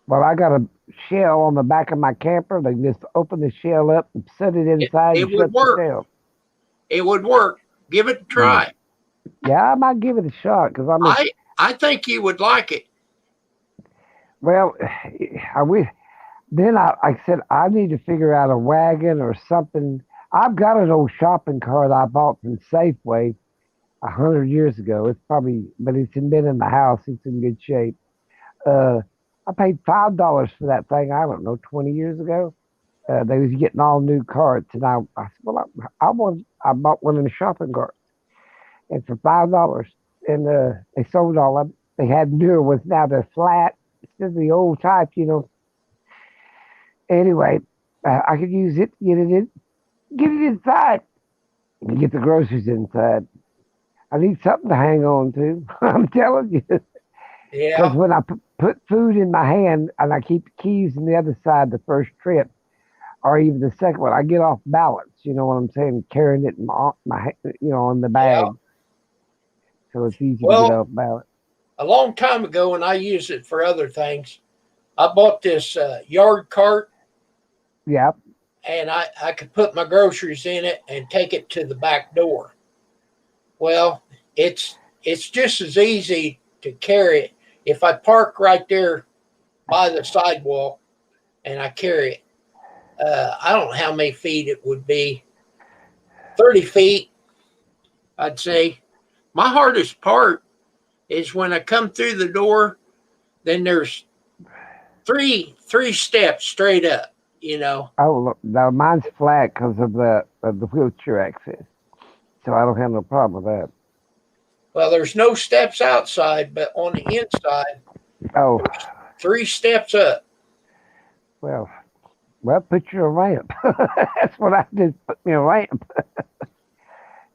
Well, I got a shell on the back of my camper. They just open the shell up and set it inside. It would work. It would work. Give it a try. Yeah, I might give it a shot because I think you would like it. Well, I wish. Then I said I need to figure out a wagon or something. I've got an old shopping cart I bought from Safeway 100 years ago. It's probably, but it's been in the house. It's in good shape. I paid $5 for that thing. I don't know, 20 years ago. They was getting all new carts, and I said, well, I bought one in the shopping cart, and for $5, and they sold all of them. They had newer ones now. They're flat instead of the old type, Anyway, I could use it, get it inside, and get the groceries inside. I need something to hang on to. I'm telling you. Yeah. Because when I put food in my hand and I keep the keys on the other side the first trip, or even the second one, I get off balance. You know what I'm saying? Carrying it in my on the bag. Yeah. So it's easy to get off balance. A long time ago, when I used it for other things, I bought this yard cart. Yep. And I could put my groceries in it and take it to the back door. Well, it's just as easy to carry it. If I park right there by the sidewalk and I carry it, I don't know how many feet it would be. 30 feet, I'd say. My hardest part is when I come through the door, then there's three steps straight up. Oh, look, now mine's flat because of the wheelchair access, so I don't have no problem with that. Well, there's no steps outside, but on the inside, oh, 3 steps up. Well, put you a ramp. That's what I did. Put me a ramp.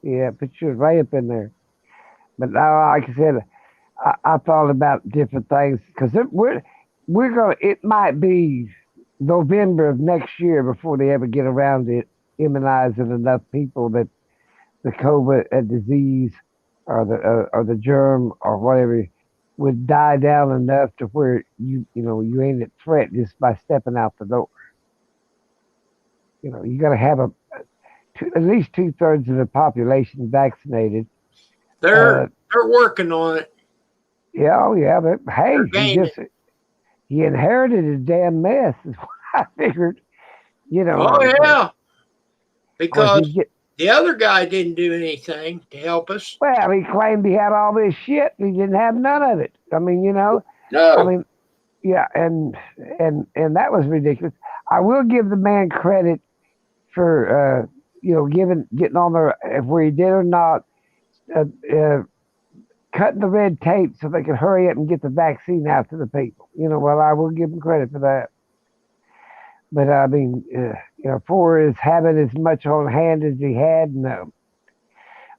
Yeah, put you a ramp in there. But now, like I said, I thought about different things because we're gonna. It might be November of next year before they ever get around to immunizing enough people that the COVID disease or the germ or whatever would die down enough to where you ain't at threat just by stepping out the door. You got to have at least 2/3 of the population vaccinated. They're working on it. Yeah, oh yeah, but hey, he inherited a damn mess, is what I figured. Oh, yeah. Because the other guy didn't do anything to help us. Well, he claimed he had all this shit and he didn't have none of it. I mean, No. I mean, yeah, and that was ridiculous. I will give the man credit for getting on there, if he did or not, cutting the red tape so they could hurry up and get the vaccine out to the people. Well, I will give him credit for that. But I mean, for his having as much on hand as he had, no.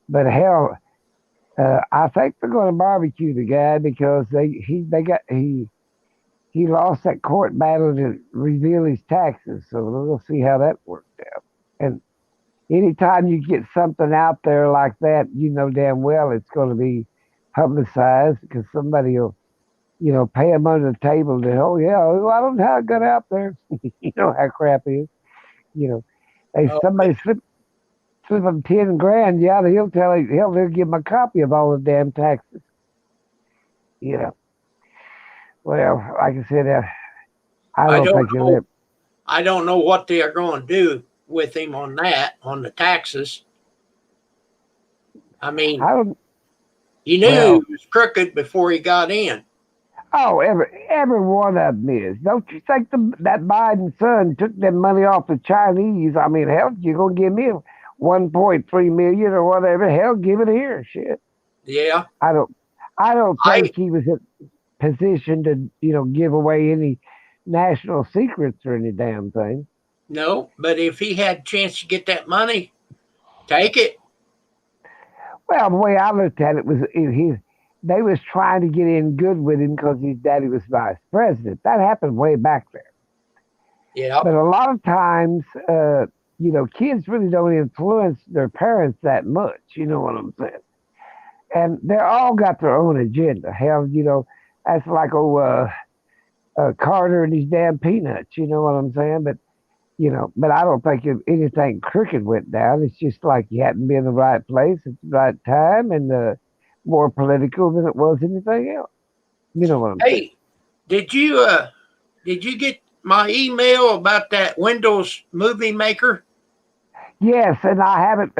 But hell, I think they're going to barbecue the guy because he lost that court battle to reveal his taxes. So we'll see how that worked out. And anytime you get something out there like that, damn well it's going to be publicized because somebody will pay them under the table. And, oh yeah, well, I don't know how it got out there. You know how crap is. You know, they Oh, somebody slip him 10 grand. Yeah, he'll give him a copy of all the damn taxes. You know. Well, like I said, I I don't don't think he'll know. ever. I don't know what they are going to do with him on the taxes. I mean, I don't. you knew Well, he was crooked before he got in. oh, every one of them is. Don't you think that Biden son took that money off the Chinese? I mean, hell, you're gonna give me 1.3 million or whatever. Hell, give it here. Shit. Yeah, I don't. I don't I think he was in position to give away any national secrets or any damn thing. no, but if he had a chance to get that money, take it. Well, the way I looked at it was they was trying to get in good with him because his daddy was vice president. That happened way back there. Yeah, But a lot of times, kids really don't influence their parents that much. You know what I'm saying? And they're all got their own agenda. Hell, that's like Carter and his damn peanuts. You know what I'm saying? But I don't think if anything crooked went down. It's just like you hadn't been in the right place at the right time, and more political than it was anything else. You know what I'm saying? hey, did you get my email about that Windows Movie Maker? Yes, and I haven't.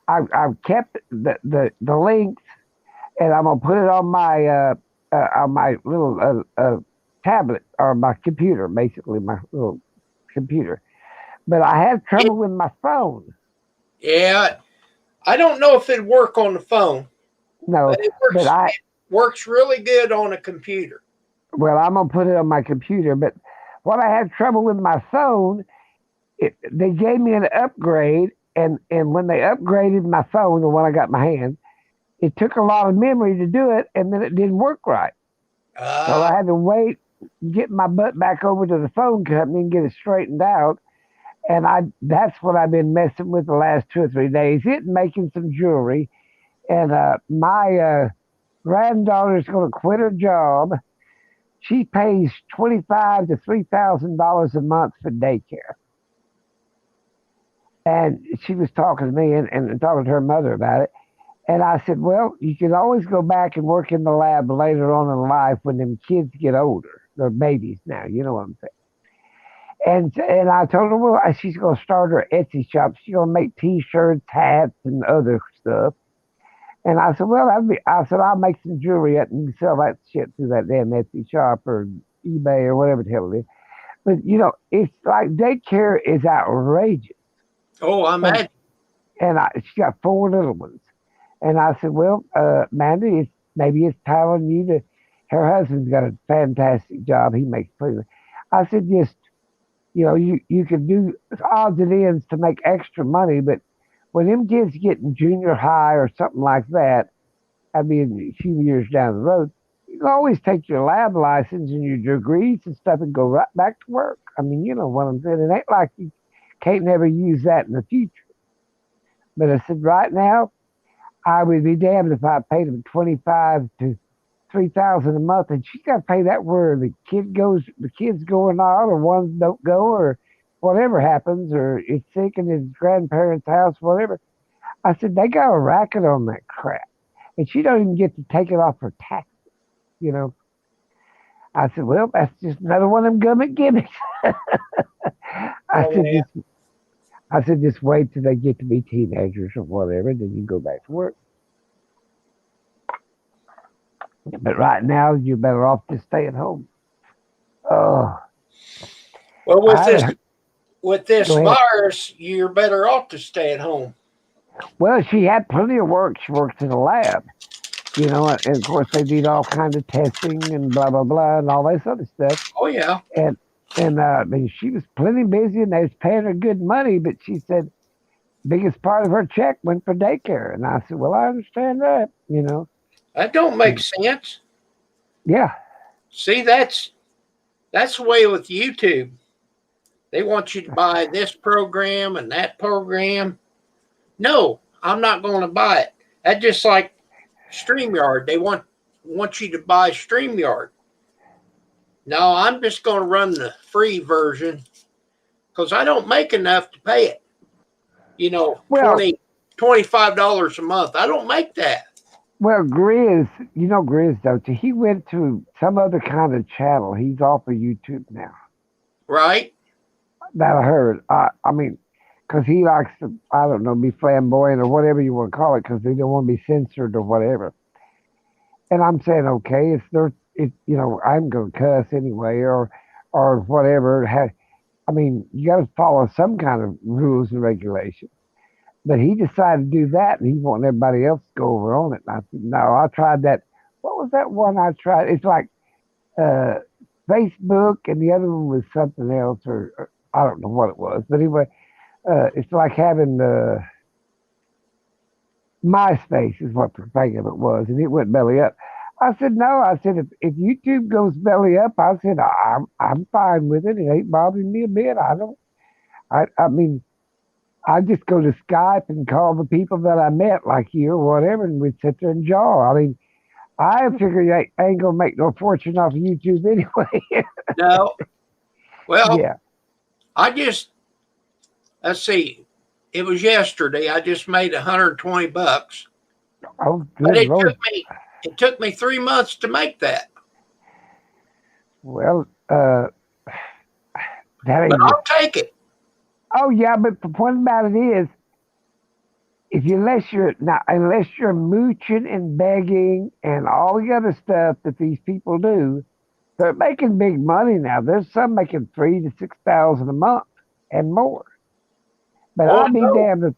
I've kept the links, and I'm gonna put it on my little tablet or my computer, basically my little computer. But I have trouble with my phone. Yeah, I don't know if it'd work on the phone, No, but it but works really good on a computer. I'm gonna put it on my computer. But what I have trouble with my phone, they gave me an upgrade, and when they upgraded my phone, the one I got in my hand, it took a lot of memory to do it, and then it didn't work right. So I had to wait, get my butt back over to the phone company and get it straightened out. And that's what I've been messing with the last 2 or 3 days. It making some jewelry, and my granddaughter's going to quit her job. She pays $2,500 to $3,000 a month for daycare. And she was talking to me and talking to her mother about it. And I said, well, you can always go back and work in the lab later on in life when them kids get older. They're babies now, you know what I'm saying? And I told her, well, she's going to start her Etsy shop. She's going to make T-shirts, hats, and other stuff. And I said, well, I'll make some jewelry and sell that shit through that damn Etsy shop or eBay or whatever the hell it is. But, it's like daycare is outrageous. Oh, I imagine. And she got 4 little ones. And I said, well, Mandy, maybe it's time on you to, her husband's got a fantastic job. He makes plenty. I said, just, you can do odds and ends to make extra money, but when them kids get in junior high or something like that, I mean, a few years down the road, you can always take your lab license and your degrees and stuff and go right back to work. I mean, you know what I'm saying? It ain't like you can't never use that in the future. But I said, right now, I would be damned if I paid them $25,000 to $3,000 a month, and she got to pay that where the kids go or not, or ones don't go, or whatever happens, or it's sick in his grandparents' house, whatever. I said, they got a racket on that crap. And she don't even get to take it off her taxes, I said, well, that's just another one of them government gimmicks. I said, just wait till they get to be teenagers or whatever, then you go back to work. But right now, you're better off just staying home. Oh. Well, with this virus, you're better off to stay at home. Well, she had plenty of work. She works in a lab, and of course they did all kinds of testing and blah blah blah and all this other stuff. Oh yeah. And I mean, she was plenty busy, and they was paying her good money. But she said biggest part of her check went for daycare, and I said, well, I understand that. That don't make sense. Yeah. See, that's the way with YouTube. They want you to buy this program and that program. No, I'm not going to buy it. That's just like StreamYard. They want you to buy StreamYard. No, I'm just going to run the free version because I don't make enough to pay it. You know, Well, $25 a month. I don't make that. well, Grizz, you know Grizz, don't you? He went to some other kind of channel. He's off of YouTube now. Right? That I heard. I mean, because he likes to, I don't know, be flamboyant or whatever you want to call it, because they don't want to be censored or whatever. And I'm saying, okay, it's their, you know, I'm going to cuss anyway, or whatever. I mean, you got to follow some kind of rules and regulations. But he decided to do that, and he wanted everybody else to go over on it. And I said, no, I tried that. What was that one I tried? It's like uh, Facebook, and the other one was something else, or I don't know what it was. But anyway, it's like having MySpace is what the thing of it was, and it went belly up. I said, no. I said, if YouTube goes belly up, I said, I'm fine with it. It ain't bothering me a bit. I mean, I just go to Skype and call the people that I met, like you or whatever, and we'd sit there and jaw. I mean, I figure you ain't gonna make no fortune off of YouTube anyway. No. Well, Yeah. let's see. It was yesterday. I just made $120, Oh, but good Lord. it took me 3 months to make that. Well, that ain't. But I'll take it. Oh yeah, but the point about it is, unless you're mooching and begging and all the other stuff that these people do, they're making big money now. There's some making 3,000 to 6,000 a month and more. But Oh, I'll be no. damned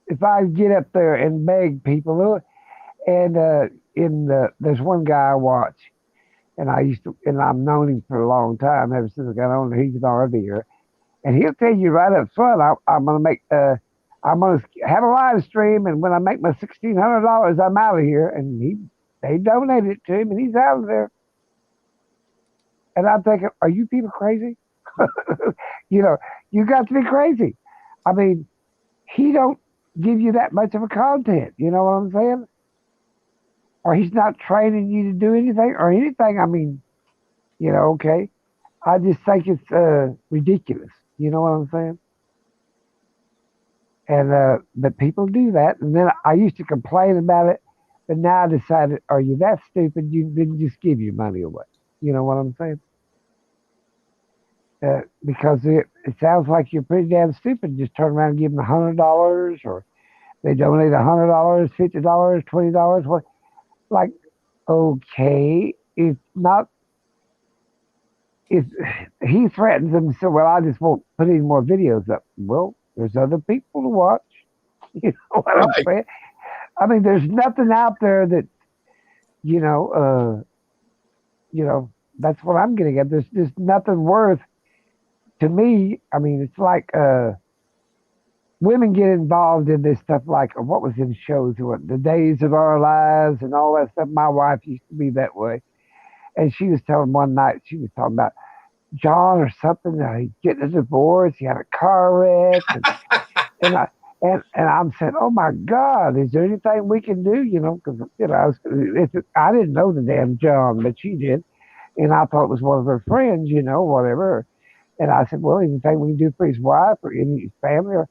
if I get up there and beg people. And there's one guy I watch, and I've known him for a long time ever since I got on. He's an RVer, and he'll tell you right up front, I'm gonna have a live stream, and when I make my $1,600, I'm out of here. And they donated it to him, and he's out of there. And I'm thinking, are you people crazy? You know, you got to be crazy. I mean, he don't give you that much of a content. You know what I'm saying? Or he's not training you to do anything or anything. I mean, you know, okay. I just think it's ridiculous. You know what I'm saying? And but people do that, and then I used to complain about it, but now I decided, are you that stupid? You didn't just give your money away. You know what I'm saying? Because it sounds like you're pretty damn stupid. Just turn around and give them $100, or they donate $100, $50, $20. What? Like, okay, it's not. If he threatens them, so well, I just won't put any more videos up. Well, there's other people to watch. You know what I'm saying? I mean, there's nothing out there that, you know, that's what I'm getting at. There's just nothing worth to me. I mean, it's like women get involved in this stuff, like what was in shows, what The Days of Our Lives and all that stuff. My wife used to be that way. And she was telling one night, she was talking about John or something, he's getting a divorce, he had a car wreck, and I'm saying, oh my God, is there anything we can do? You know, because I didn't know the damn John, but she did, and I thought it was one of her friends, you know, whatever. And I said, well, anything we can do for his wife or any his family? Or,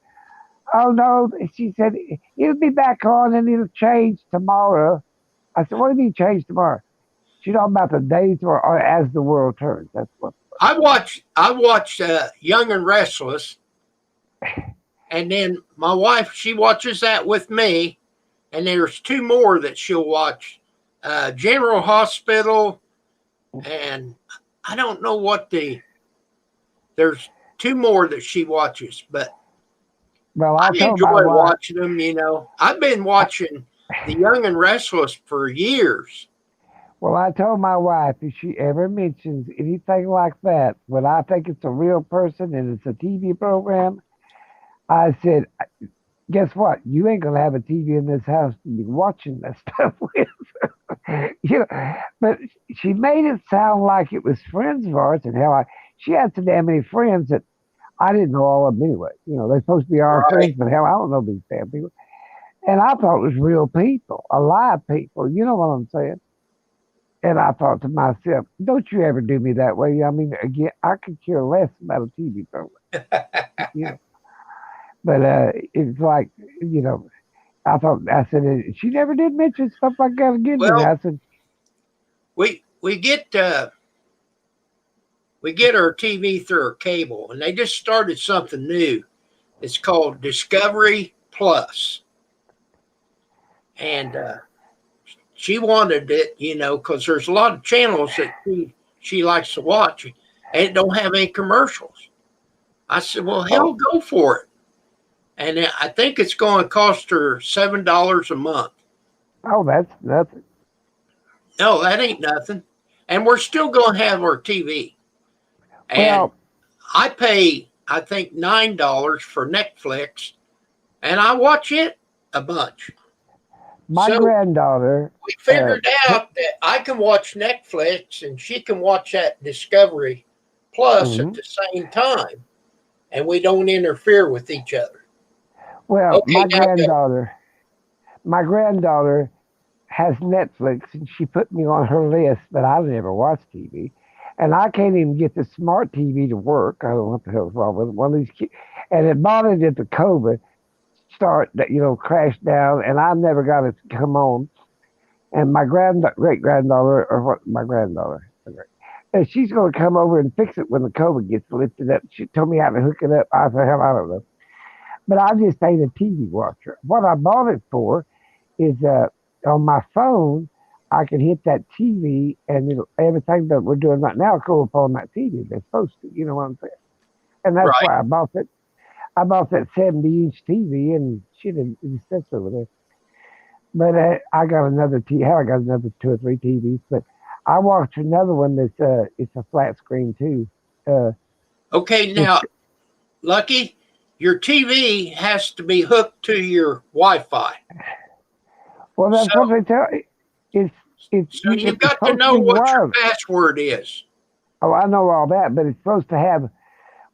oh no, she said it'll be back on and it'll change tomorrow. I said, what do you mean change tomorrow? She's talking about the days or as the world turns. That's what. I watched Young and Restless, and then my wife, she watches that with me, and there's two more that she'll watch, General Hospital, and I don't know there's two more that she watches, but Well, I enjoy watching them. You know, I've been watching the Young and Restless for years. Well, I told my wife if she ever mentions anything like that, when I think it's a real person and it's a TV program, I said, guess what? You ain't gonna have a TV in this house to be watching that stuff with. You know, but she made it sound like it was friends of ours, and she had so damn many friends that I didn't know all of them anyway. You know, they're supposed to be our friends, but hell, I don't know these damn people. And I thought it was real people, alive people. You know what I'm saying? And I thought to myself, don't you ever do me that way. I mean, again, I could care less about a TV program, you know. But it's like, you know, I said, she never did mention stuff like that again to me. Well, I said, we get our TV through our cable, and they just started something new. It's called Discovery Plus, and she wanted it, you know, because there's a lot of channels that she likes to watch, and it don't have any commercials. I said, well, hell, go for it. And I think it's going to cost her $7 a month. oh, that's nothing. No, that ain't nothing. And we're still going to have our TV. And Well, I pay, I think, $9 for Netflix, and I watch it a bunch. my So granddaughter, we figured out that I can watch Netflix and she can watch that Discovery Plus at mhm. the same time, and we don't interfere with each other. Well, Okay, now go. my granddaughter has Netflix, and she put me on her list, but I never watch TV. And I can't even get the smart TV to work. I don't know what the hell's wrong with it. One of these kids, and it bothered it the COVID start that crashed down, and I never got it to come on. And my great granddaughter, or what my granddaughter, and she's going to come over and fix it when the COVID gets lifted up. She told me how to hook it up. I said, hell, I don't know. But I just ain't a TV watcher. What I bought it for is on my phone, I can hit that TV and everything that we're doing right now go up on that TV. They're supposed to, you know what I'm saying? And that's Right. why I bought that. I bought that 70-inch TV and shit, it sits over there. But I got another TV. Hell, I got another two or three TVs. But I watched another one that's it's a flat screen too. Uh, Okay, it's now, Lucky, your TV has to be hooked to your Wi-Fi. well, that's what So, they tell. It's so you it's got to supposed to know be what your wireless. password is. Oh, I know all that, but it's supposed to have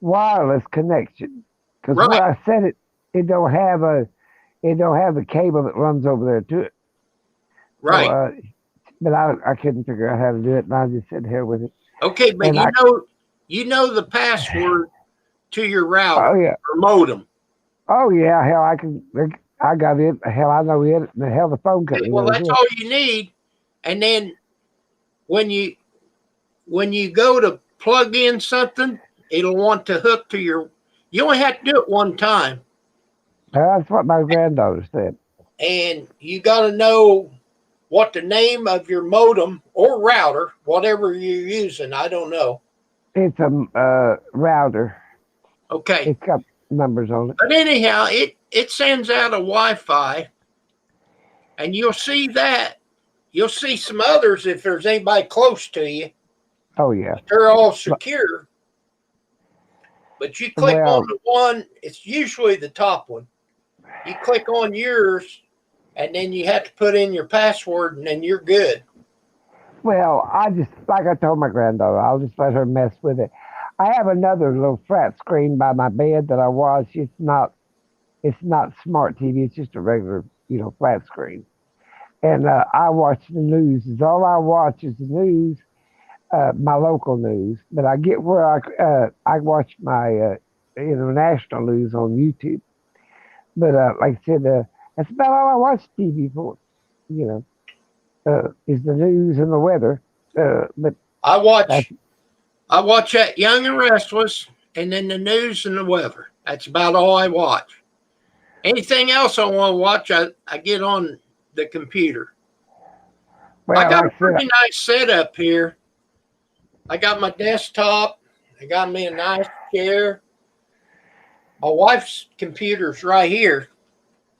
wireless connection. Because Right, where I set it, it don't have the cable that runs over there to it. So, right. but I couldn't figure out how to do it, and I just said here with it. Okay, but And I, you know the password to your oh router yeah, or modem. oh yeah, hell, I got it. Hell, I know it. And hell, the phone Okay, company well, knows that's it. all you need. And then when you go to plug in something, it'll want to hook to your. You only have to do it one time, That's what my granddaughter said. and you got to know what the name of your modem or router, whatever you're using. I don't know. It's a router. Okay, It's got numbers on it. but anyhow, it sends out a Wi-Fi, and you'll see that. You'll see some others if there's anybody close to you. Oh yeah. They're all But- secure. But you click on Well, the one, it's usually the top one. You click on yours, and then you have to put in your password, and then you're good. well, I just like I told my granddaughter, I'll just let her mess with it. I have another little flat screen by my bed that I watch. It's not smart TV. It's just a regular, flat screen. And I watch the news. Is all I watch is the news, my local news. But I get where I watch my international news on YouTube. But like I said, that's about all I watch TV for. You know, is the news and the weather. But I that's watch that Young and Restless, and then the news and the weather. That's about all I watch. Anything else I want to watch, I get on the computer. I well, got a like I said, pretty nice setup here. I got my desktop. I got me a nice chair. My wife's computer's right here.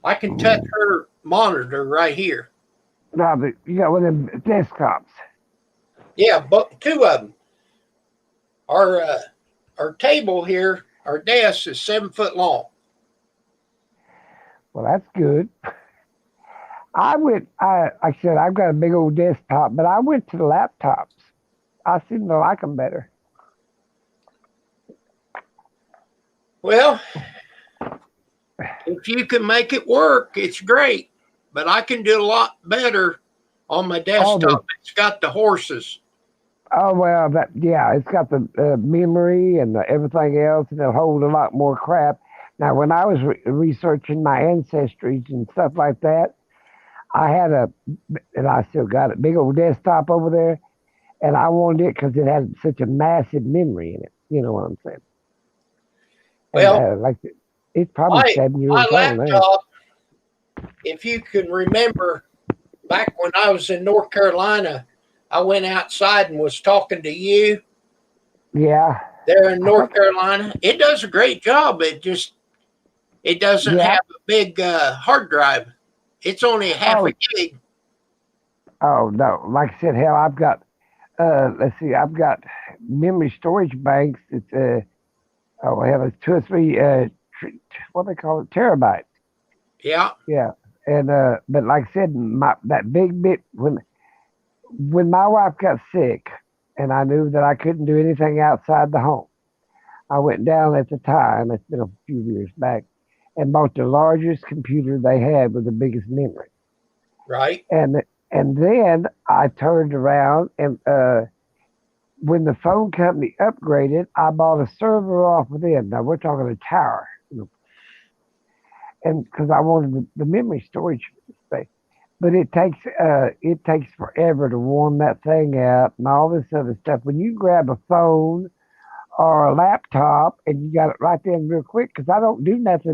I can touch her monitor right here. no, but you got one of them desktops. Yeah, but two of them. Our table here, our desk is 7 foot long. Well, that's good. Like I said, I've got a big old desktop, but I went to the laptops. I seem to like them better. Well, if you can make it work, it's great. But I can do a lot better On my All desktop, it's got the horses. Oh well, it's got the memory and everything else, and it'll hold a lot more crap. Now, when I was researching my ancestries and stuff like that, I had and I still got it, big old desktop over there, and I wanted it because it had such a massive memory in it. You know what I'm saying? Well, And, it's probably 7 years my old now. laptop, if you can remember, back when I was in North Carolina, I went outside and was talking to you Yeah, there in North Carolina. It does a great job. It doesn't Yeah. have a big hard drive. It's only half Oh. a gig. Oh no! Like I said, hell, I've got. Let's see, I've got memory storage banks. It's it's 2 or 3. What they call it, terabytes. Yeah. Yeah, and but like I said, that big bit when my wife got sick, and I knew that I couldn't do anything outside the home, I went down at the time. It's been a few years back, and bought the largest computer they had with the biggest memory. Right. And then I turned around and when the phone company upgraded, I bought a server off of them. Now we're talking a tower, and because I wanted the memory storage space. But it takes forever to warm that thing up and all this other stuff. When you grab a phone or a laptop and you got it right there real quick, because I don't do nothing